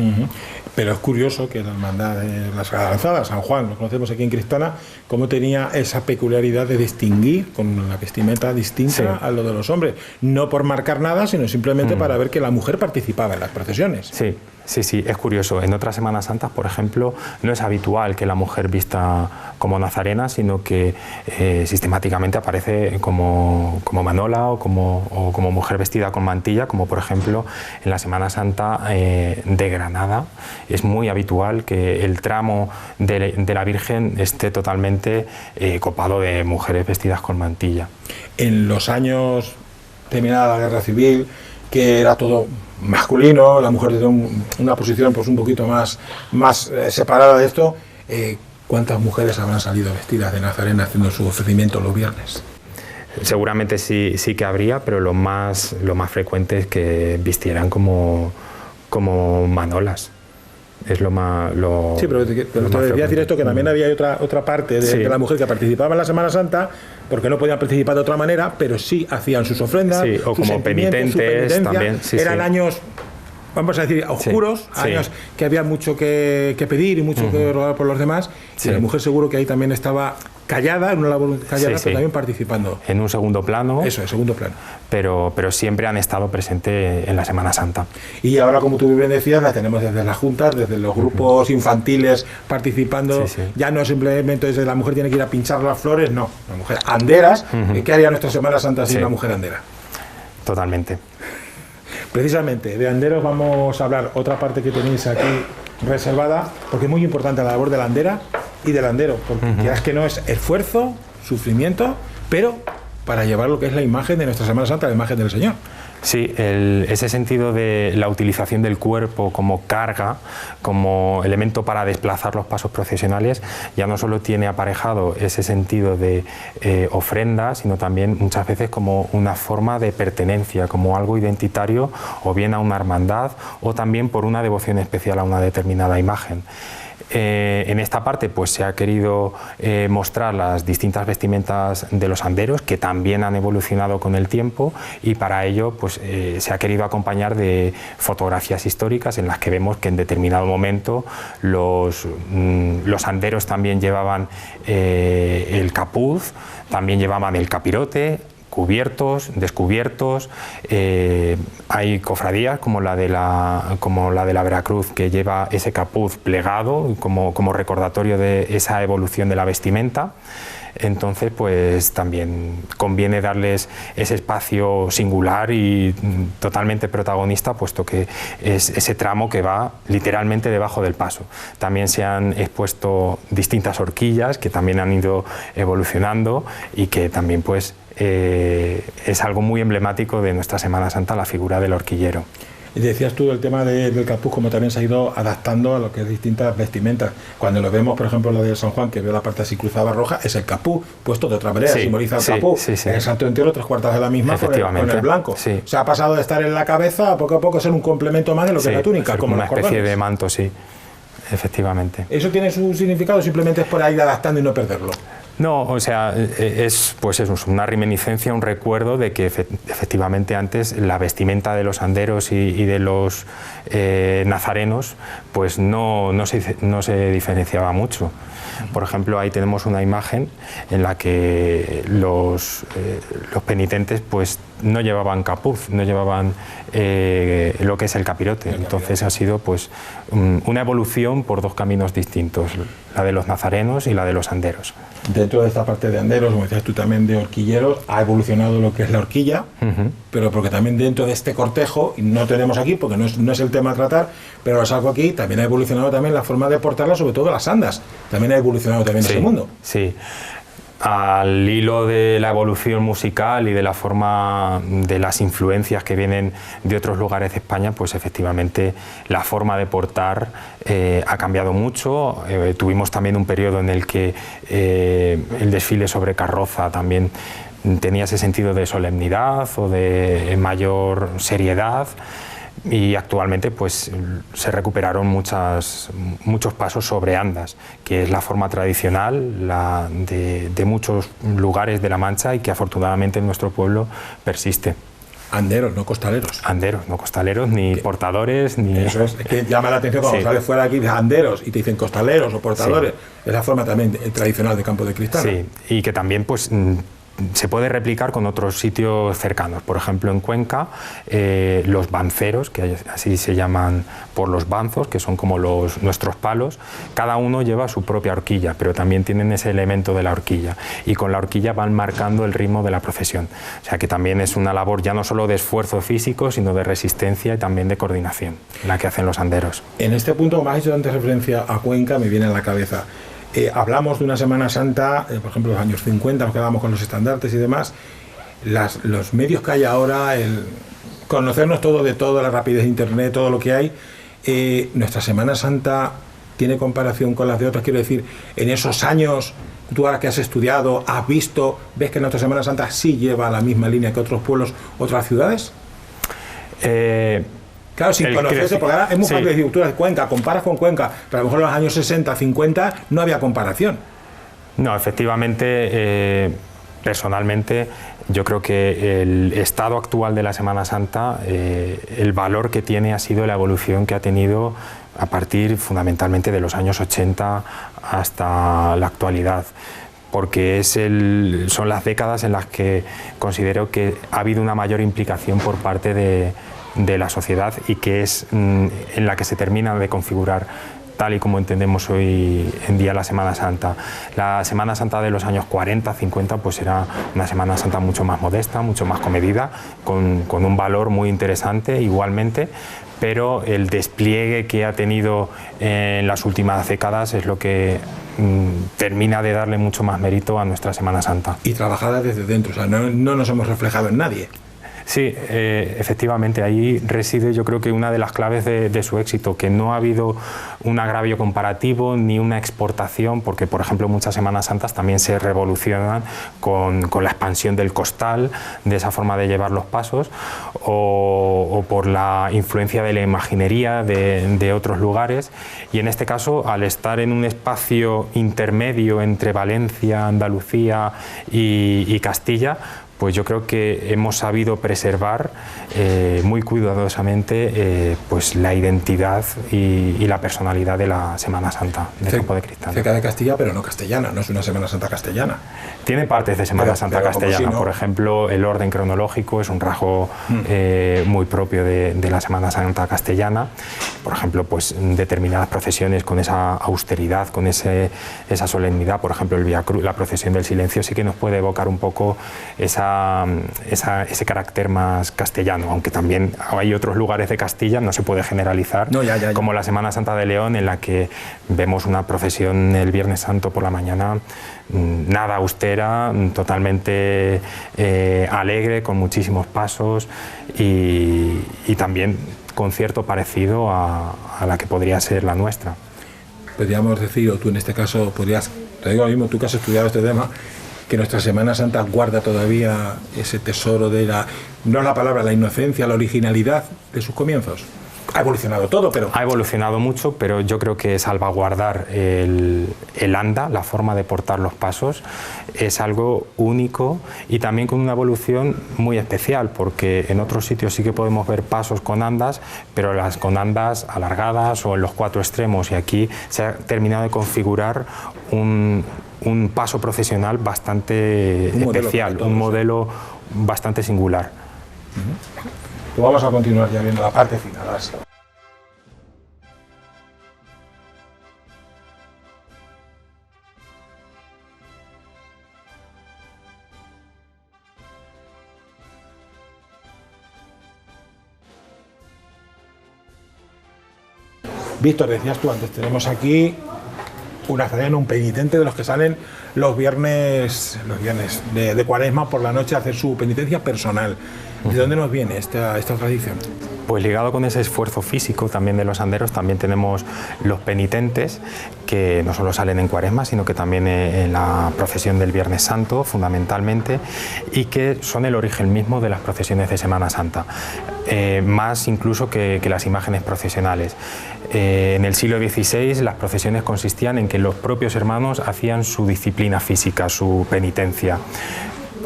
Pero es curioso que la hermandad de la Sagrada Lanzada, San Juan, lo conocemos aquí en Cristana, cómo tenía esa peculiaridad de distinguir con la vestimenta distinta a lo de los hombres, no por marcar nada, sino simplemente para ver que la mujer participaba en las procesiones. Sí, es curioso. En otras Semanas Santas, por ejemplo, no es habitual que la mujer vista como nazarena, sino que sistemáticamente aparece como manola o como mujer vestida con mantilla, como por ejemplo en la Semana Santa de Granada. Es muy habitual que el tramo de la Virgen esté totalmente copado de mujeres vestidas con mantilla. En los años terminada la Guerra Civil, que era todo masculino, la mujer tiene una posición pues un poquito más separada de esto, ¿cuántas mujeres habrán salido vestidas de Nazarena haciendo su ofrecimiento los viernes? Seguramente sí que habría, pero lo más frecuente es que vistieran como manolas. Es lo más... Sí, pero te decía decir esto, que también había otra parte de la mujer que participaba en la Semana Santa, porque no podían participar de otra manera, pero sí hacían sus ofrendas, o como penitentes también. Eran años, vamos a decir, oscuros, años que había mucho que pedir y mucho que rogar por los demás, y la mujer seguro que ahí también estaba callada, en una labor callada, pero también participando. En un segundo plano. Eso, en segundo plano. Pero siempre han estado presentes en la Semana Santa. Y ahora, como tú bien decías, la tenemos desde las juntas, desde los grupos infantiles participando. Ya no simplemente desde la mujer tiene que ir a pinchar las flores, no. La mujer, anderas. ¿Qué haría nuestra Semana Santa sin una mujer andera? Totalmente. Precisamente, de anderos vamos a hablar, otra parte que tenéis aquí reservada, porque es muy importante la labor de la andera y del andero, porque quieras que no, es esfuerzo, sufrimiento, pero para llevar lo que es la imagen de nuestra Semana Santa, la imagen del Señor. Sí, ese sentido de la utilización del cuerpo como carga, como elemento para desplazar los pasos procesionales, ya no solo tiene aparejado ese sentido de ofrenda, sino también muchas veces como una forma de pertenencia, como algo identitario, o bien a una hermandad, o también por una devoción especial a una determinada imagen. En esta parte pues se ha querido mostrar las distintas vestimentas de los anderos, que también han evolucionado con el tiempo, y para ello pues se ha querido acompañar de fotografías históricas en las que vemos que en determinado momento los anderos también llevaban el capuz, también llevaban el capirote, cubiertos, descubiertos. Hay cofradías como la de la Veracruz, que lleva ese capuz plegado como recordatorio de esa evolución de la vestimenta. Entonces pues también conviene darles ese espacio singular y totalmente protagonista, puesto que es ese tramo que va literalmente debajo del paso. También se han expuesto distintas horquillas que también han ido evolucionando y que también pues es algo muy emblemático de nuestra Semana Santa, la figura del horquillero. Y decías tú el tema del capuz, como también se ha ido adaptando a lo que es distintas vestimentas. Cuando lo vemos, por ejemplo, lo de San Juan, que veo la parte así cruzada roja, es el capuz puesto de otra manera, simboliza el capuz. En el Santo Entierro, 3/4 de la misma con el blanco. Se ha pasado de estar en la cabeza a poco ser un complemento más de lo que es la túnica, como una especie de manto, efectivamente. ¿Eso tiene su significado o simplemente es por ahí adaptando y no perderlo? No, o sea, es una reminiscencia, un recuerdo de que efectivamente antes la vestimenta de los anderos y de los nazarenos pues no se diferenciaba mucho. Por ejemplo, ahí tenemos una imagen en la que los penitentes pues no llevaban capuz, no llevaban lo que es el capirote. Entonces ha sido pues una evolución por dos caminos distintos, la de los nazarenos y la de los anderos. Dentro de esta parte de anderos, como decías tú también, de horquilleros, ha evolucionado lo que es la horquilla, pero porque también dentro de este cortejo, y no tenemos aquí porque no es el tema a tratar, pero lo saco aquí, también ha evolucionado también la forma de portarla, sobre todo las andas, también ha evolucionado también ese mundo. Sí. Al hilo de la evolución musical y de la forma de las influencias que vienen de otros lugares de España, pues efectivamente la forma de portar ha cambiado mucho. Tuvimos también un periodo en el que el desfile sobre carroza también tenía ese sentido de solemnidad o de mayor seriedad. Y actualmente pues se recuperaron muchos pasos sobre andas, que es la forma tradicional de muchos lugares de La Mancha y que afortunadamente en nuestro pueblo persiste. Anderos, no costaleros. Anderos, no costaleros, ni portadores, ni... Eso es que llama la atención cuando sales fuera aquí de anderos y te dicen costaleros o portadores. Es la forma también tradicional de Campo de Cristal. Sí, y que también pues se puede replicar con otros sitios cercanos. Por ejemplo, en Cuenca, los banceros, que así se llaman por los banzos, que son como nuestros palos, cada uno lleva su propia horquilla, pero también tienen ese elemento de la horquilla, y con la horquilla van marcando el ritmo de la procesión. O sea que también es una labor ya no solo de esfuerzo físico, sino de resistencia y también de coordinación, la que hacen los anderos. En este punto, como has hecho antes referencia a Cuenca, me viene a la cabeza. Hablamos de una Semana Santa, por ejemplo, los años 50, nos quedamos con los estandartes y demás. Los medios que hay ahora, el conocernos todo de todo, la rapidez de Internet, todo lo que hay. Nuestra Semana Santa ¿tiene comparación con las de otras? Quiero decir, en esos años, tú ahora que has estudiado, has visto, ¿ves que nuestra Semana Santa sí lleva la misma línea que otros pueblos, otras ciudades? Claro, sin conocerse, porque ahora es muy fácil decir, tú eres Cuenca, comparas con Cuenca, pero a lo mejor en los años 60, 50 no había comparación. No, efectivamente, personalmente, yo creo que el estado actual de la Semana Santa, el valor que tiene ha sido la evolución que ha tenido a partir fundamentalmente de los años 80 hasta la actualidad, porque son las décadas en las que considero que ha habido una mayor implicación por parte de la sociedad y que es en la que se termina de configurar tal y como entendemos hoy en día la Semana Santa. La Semana Santa de los años 40, 50, pues era una Semana Santa mucho más modesta, mucho más comedida, con un valor muy interesante igualmente, pero el despliegue que ha tenido en las últimas décadas es lo que termina de darle mucho más mérito a nuestra Semana Santa. Y trabajada desde dentro, o sea, no nos hemos reflejado en nadie. Sí, efectivamente, ahí reside yo creo que una de las claves de su éxito, que no ha habido un agravio comparativo ni una exportación, porque por ejemplo muchas Semanas Santas también se revolucionan con la expansión del costal, de esa forma de llevar los pasos, o por la influencia de la imaginería de otros lugares, y en este caso, al estar en un espacio intermedio entre Valencia, Andalucía y Castilla, pues yo creo que hemos sabido preservar muy cuidadosamente pues la identidad y la personalidad de la Semana Santa del Campo de Cristal. Cerca de Castilla, pero no castellana, no es una Semana Santa castellana. Tiene partes de Semana Santa castellana, si no, por ejemplo, el orden cronológico es un rasgo muy propio de la Semana Santa castellana. Por ejemplo, pues determinadas procesiones con esa austeridad, con esa solemnidad, por ejemplo, el Vía Cruz, la procesión del silencio, sí que nos puede evocar un poco ese carácter más castellano, aunque también hay otros lugares de Castilla, no se puede generalizar, como la Semana Santa de León, en la que vemos una procesión el Viernes Santo por la mañana, nada austera, totalmente alegre, con muchísimos pasos y también con cierto parecido a la que podría ser la nuestra. Podríamos decir, o tú en este caso podrías, te digo lo mismo, tú que has estudiado este tema, que nuestra Semana Santa guarda todavía ese tesoro de no es la palabra, la inocencia, la originalidad de sus comienzos. Ha evolucionado todo, pero... Ha evolucionado mucho, pero yo creo que salvaguardar el anda, la forma de portar los pasos, es algo único y también con una evolución muy especial, porque en otros sitios sí que podemos ver pasos con andas, pero las con andas alargadas o en los cuatro extremos, y aquí se ha terminado de configurar un paso procesional bastante especial, un modelo bastante singular. Pues vamos a continuar ya viendo la parte final. Víctor, decías tú antes, tenemos aquí un nazareno, un penitente de los que salen los viernes de Cuaresma por la noche a hacer su penitencia personal. ¿De dónde nos viene esta tradición? Pues ligado con ese esfuerzo físico también de los anderos, también tenemos los penitentes, que no solo salen en Cuaresma, sino que también en la procesión del Viernes Santo, fundamentalmente, y que son el origen mismo de las procesiones de Semana Santa, más incluso que las imágenes procesionales. En el siglo XVI las procesiones consistían en que los propios hermanos hacían su disciplina física, su penitencia.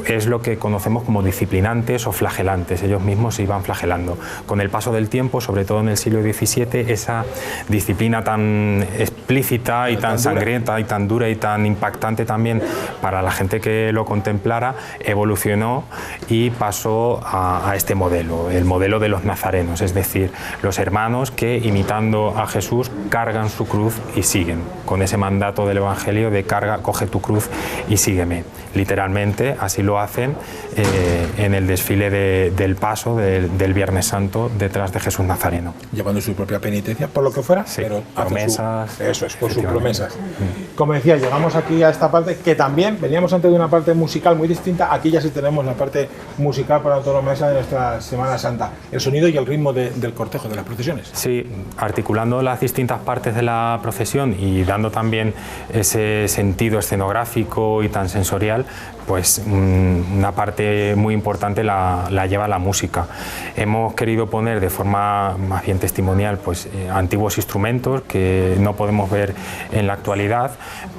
Es lo que conocemos como disciplinantes o flagelantes, ellos mismos se iban flagelando. Con el paso del tiempo, sobre todo en el siglo XVII, esa disciplina tan explícita y tan sangrienta y tan dura y tan impactante también para la gente que lo contemplara, evolucionó y pasó a este modelo, el modelo de los nazarenos, es decir, los hermanos que, imitando a Jesús, cargan su cruz y siguen, con ese mandato del Evangelio de carga, coge tu cruz y sígueme. literalmente, así lo hacen en el desfile del paso del Viernes Santo detrás de Jesús Nazareno. Llevando su propia penitencia, por lo que fuera, sí, pero promesas. Eso es, por sus promesas. Como decía, llegamos aquí a esta parte que también veníamos antes de una parte musical muy distinta. Aquí ya sí tenemos la parte musical para autonomesa de nuestra Semana Santa, el sonido y el ritmo del cortejo, de las procesiones. Sí, articulando las distintas partes de la procesión y dando también ese sentido escenográfico y tan sensorial, pues una parte muy importante la lleva la música. Hemos querido poner de forma más bien testimonial pues, antiguos instrumentos que no podemos ver en la actualidad,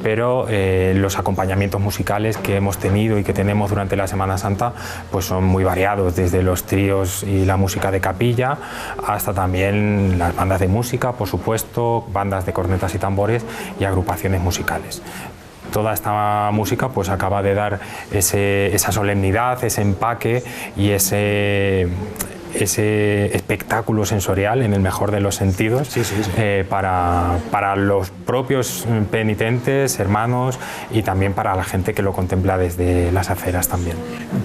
pero los acompañamientos musicales que hemos tenido y que tenemos durante la Semana Santa pues son muy variados, desde los tríos y la música de capilla hasta también las bandas de música, por supuesto, bandas de cornetas y tambores y agrupaciones musicales. Toda esta música pues acaba de dar esa solemnidad, ese empaque y ese espectáculo sensorial en el mejor de los sentidos, para los propios penitentes, hermanos y también para la gente que lo contempla desde las aceras también.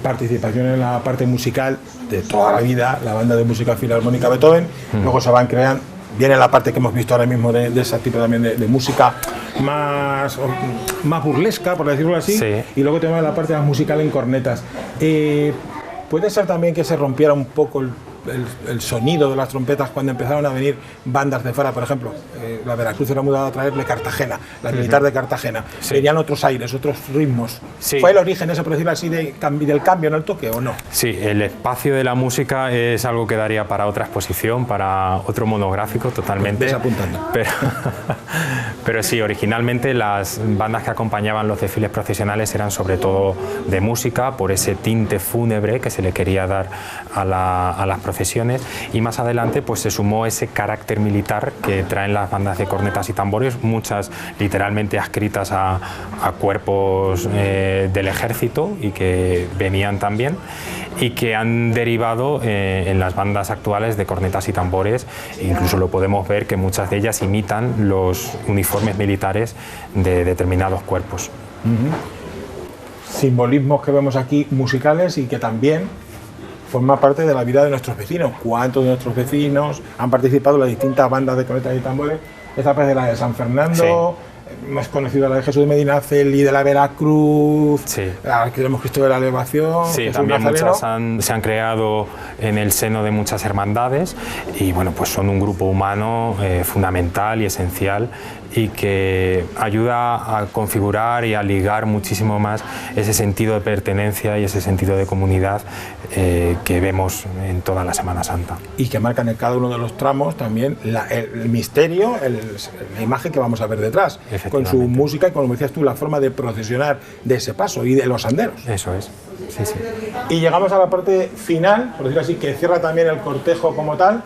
Participación en la parte musical de toda la vida, la banda de música filarmónica Beethoven, luego se van creando. Viene la parte que hemos visto ahora mismo de ese tipo también de música más burlesca, por decirlo así, y luego tenemos la parte más musical en cornetas. Puede ser también que se rompiera un poco el sonido de las trompetas cuando empezaron a venir bandas de fuera, por ejemplo, la Veracruz era mudada a traerle Cartagena, la militar de Cartagena, venían otros aires, otros ritmos. ¿Fue el origen ese, por decirlo así, del cambio en el toque o no? Sí, el espacio de la música es algo que daría para otra exposición, para otro monográfico totalmente. Desapuntando. Pero sí, originalmente las bandas que acompañaban los desfiles procesionales eran sobre todo de música, por ese tinte fúnebre que se le quería dar a las procesiones, y más adelante pues se sumó ese carácter militar que traen las bandas de cornetas y tambores, muchas literalmente adscritas a cuerpos del ejército y que venían también, y que han derivado en las bandas actuales de cornetas y tambores. Incluso lo podemos ver que muchas de ellas imitan los uniformes militares de determinados cuerpos. Simbolismos que vemos aquí musicales y que también forma parte de la vida de nuestros vecinos. ¿Cuántos de nuestros vecinos han participado en las distintas bandas de cornetas y tambores? Esta vez de la de San Fernando, más conocida la de Jesús de Medinaceli, de la Veracruz, la que hemos visto de la Elevación. Sí, también muchas se han creado en el seno de muchas hermandades y bueno, pues son un grupo humano fundamental y esencial, y que ayuda a configurar y a ligar muchísimo más ese sentido de pertenencia y ese sentido de comunidad que vemos en toda la Semana Santa. Y que marcan en cada uno de los tramos también el misterio, la imagen que vamos a ver detrás, con su música y, como decías tú, la forma de procesionar de ese paso y de los anderos. Eso es, sí, sí. Y llegamos a la parte final, por decirlo así, que cierra también el cortejo como tal.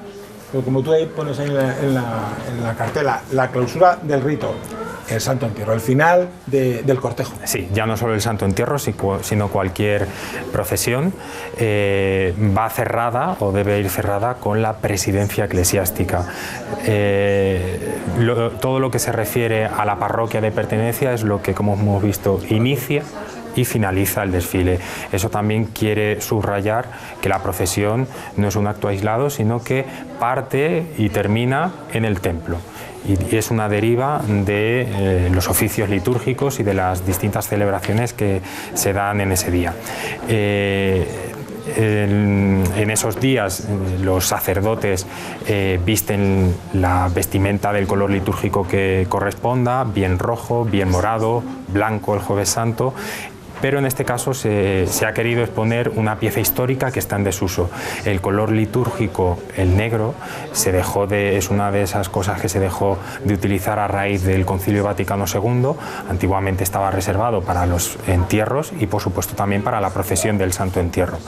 Pero como tú ahí pones ahí en la cartela, la clausura del rito, el Santo Entierro, el final del cortejo. Sí, ya no solo el Santo Entierro, sino cualquier procesión va cerrada o debe ir cerrada con la presidencia eclesiástica. Todo lo que se refiere a la parroquia de pertenencia es lo que, como hemos visto, inicia y finaliza el desfile. Eso también quiere subrayar que la procesión no es un acto aislado, sino que parte y termina en el templo. Y es una deriva de los oficios litúrgicos y de las distintas celebraciones que se dan en ese día. En esos días los sacerdotes visten la vestimenta del color litúrgico que corresponda, bien rojo, bien morado, blanco el Jueves Santo. Pero en este caso se ha querido exponer una pieza histórica que está en desuso. El color litúrgico, el negro, es una de esas cosas que se dejó de utilizar a raíz del Concilio Vaticano II. Antiguamente estaba reservado para los entierros y, por supuesto, también para la procesión del Santo Entierro.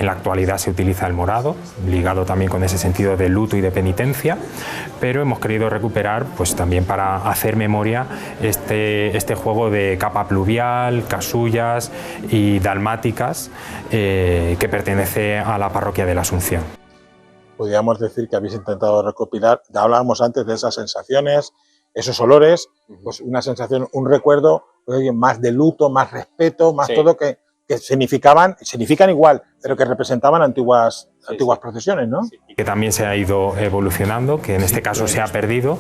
En la actualidad se utiliza el morado, ligado también con ese sentido de luto y de penitencia, pero hemos querido recuperar, pues también para hacer memoria, este juego de capa pluvial, casullas y dalmáticas que pertenece a la parroquia de la Asunción. Podríamos decir que habéis intentado recopilar, ya hablábamos antes de esas sensaciones, esos olores, pues una sensación, un recuerdo oye, más de luto, más respeto, más Sí. todo que significan igual, pero que representaban antiguas procesiones, ¿no? Sí. Que también se ha ido evolucionando, que en este caso se ha perdido,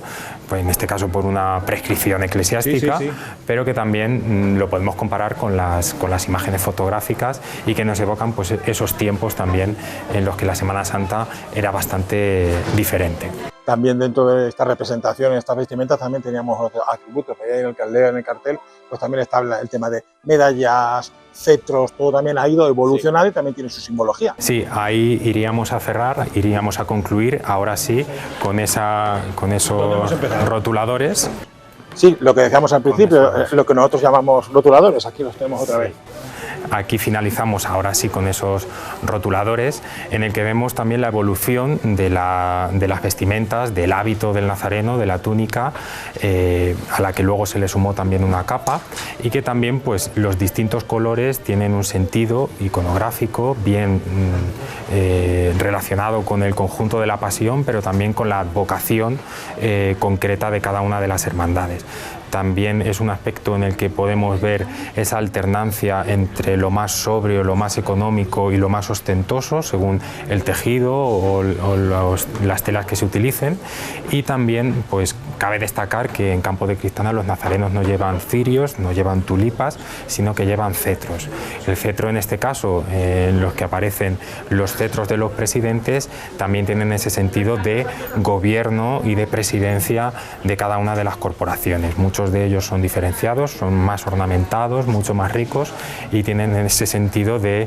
pues en este caso por una prescripción eclesiástica, Sí. pero que también lo podemos comparar con las imágenes fotográficas y que nos evocan pues esos tiempos también en los que la Semana Santa era bastante diferente. También dentro de esta representación, en estas vestimentas, también teníamos otros atributos. En el caldeo, en el cartel, pues también está el tema de medallas, cetros, todo también ha ido evolucionando y también tiene su simbología. Sí, ahí iríamos a cerrar, iríamos a concluir, ahora sí, con esos rotuladores. Sí, lo que decíamos al principio, lo que nosotros llamamos rotuladores, aquí los tenemos otra vez. Aquí finalizamos ahora sí con esos rotuladores, en el que vemos también la evolución de las vestimentas, del hábito del nazareno, de la túnica, a la que luego se le sumó también una capa, y que también pues, los distintos colores tienen un sentido iconográfico bien relacionado con el conjunto de la pasión, pero también con la advocación concreta de cada una de las hermandades. También es un aspecto en el que podemos ver esa alternancia entre lo más sobrio, lo más económico y lo más ostentoso, según el tejido o las telas que se utilicen. Y también pues, cabe destacar que en Campo de Cristana los nazarenos no llevan cirios, no llevan tulipas, sino que llevan cetros. El cetro en este caso, en los que aparecen los cetros de los presidentes, también tienen ese sentido de gobierno y de presidencia de cada una de las corporaciones. Muchos de ellos son diferenciados, son más ornamentados, mucho más ricos y tienen ese sentido de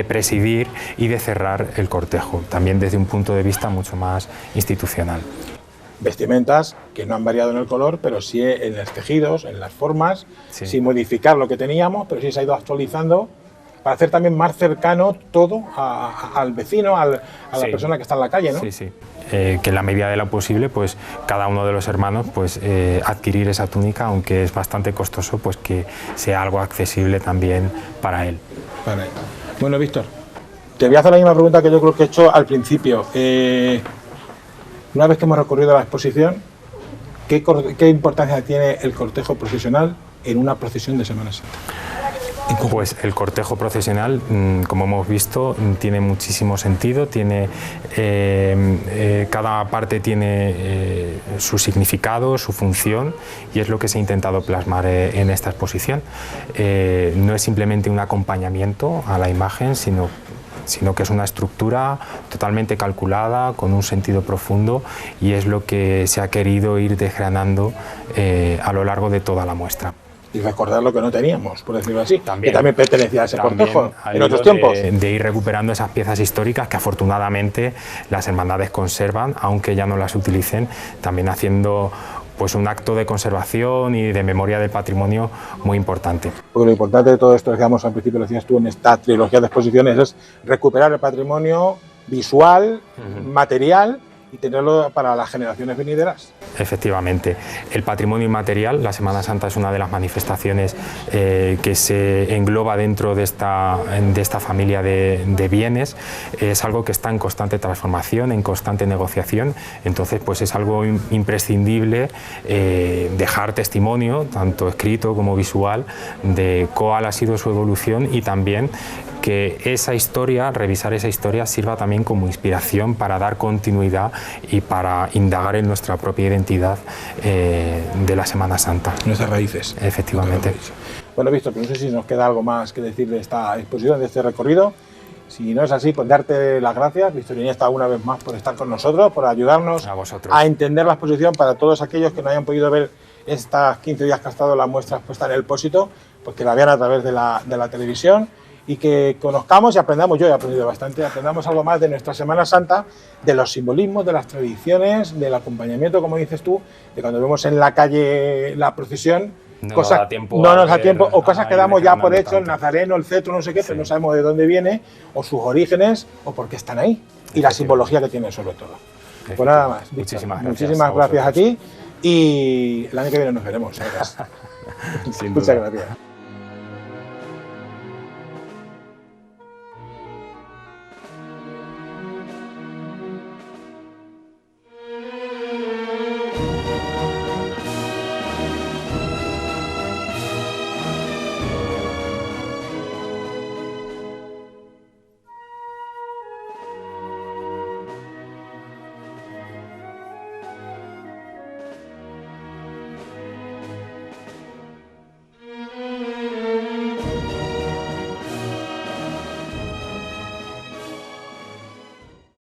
presidir y de cerrar el cortejo, también desde un punto de vista mucho más institucional. Vestimentas que no han variado en el color, pero sí en los tejidos, en las formas, Sí. sin modificar lo que teníamos, pero sí se ha ido actualizando para hacer también más cercano todo al vecino, a la Sí. persona que está en la calle, ¿no? Sí, sí. Que en la medida de lo posible, pues cada uno de los hermanos, pues adquirir esa túnica, aunque es bastante costoso, pues que sea algo accesible también para él. Vale. Bueno, Víctor, te voy a hacer la misma pregunta que yo creo que he hecho al principio. Una vez que hemos recorrido la exposición, ¿qué importancia tiene el cortejo procesional en una procesión de Semana Santa? Pues el cortejo procesional, como hemos visto, tiene muchísimo sentido, cada parte tiene su significado, su función, y es lo que se ha intentado plasmar en esta exposición. No es simplemente un acompañamiento a la imagen, sino que es una estructura totalmente calculada, con un sentido profundo, y es lo que se ha querido ir desgranando a lo largo de toda la muestra. Y recordar lo que no teníamos, por decirlo así, que También pertenecía a ese cortejo ha en otros ido tiempos. de ir recuperando esas piezas históricas que afortunadamente las hermandades conservan, aunque ya no las utilicen, también haciendo pues un acto de conservación y de memoria del patrimonio muy importante. Porque lo importante de todo esto, decíamos al principio, lo decías tú en esta trilogía de exposiciones, es recuperar el patrimonio visual, material, y tenerlo para las generaciones venideras. Efectivamente, el patrimonio inmaterial, la Semana Santa es una de las manifestaciones que se engloba dentro de esta familia de bienes, es algo que está en constante transformación, en constante negociación, entonces pues es algo imprescindible dejar testimonio, tanto escrito como visual, de cuál ha sido su evolución y también que esa historia, revisar esa historia, sirva también como inspiración para dar continuidad y para indagar en nuestra propia identidad de la Semana Santa. Nuestras raíces. Efectivamente. Bueno, Víctor, no sé si nos queda algo más que decir de esta exposición, de este recorrido. Si no es así, pues darte las gracias, Víctor Iniesta, una vez más por estar con nosotros, por ayudarnos a entender la exposición para todos aquellos que no hayan podido ver estas 15 días que ha estado la muestra expuesta en el Pósito, pues que la vean a través de la televisión, y que conozcamos y aprendamos, yo he aprendido bastante, aprendamos algo más de nuestra Semana Santa, de los simbolismos, de las tradiciones, del acompañamiento, como dices tú, de cuando vemos en la calle la procesión, no cosas nos da tiempo, o cosas que damos ya por hecho, el tanto. nazareno, el cetro, no sé qué, Sí. pero no sabemos de dónde viene, o sus orígenes, o por qué están ahí, y la simbología que tienen sobre todo. Pues nada más, Víctor, muchísimas gracias a ti, y el año que viene nos veremos. ¿Sabes? Muchas gracias.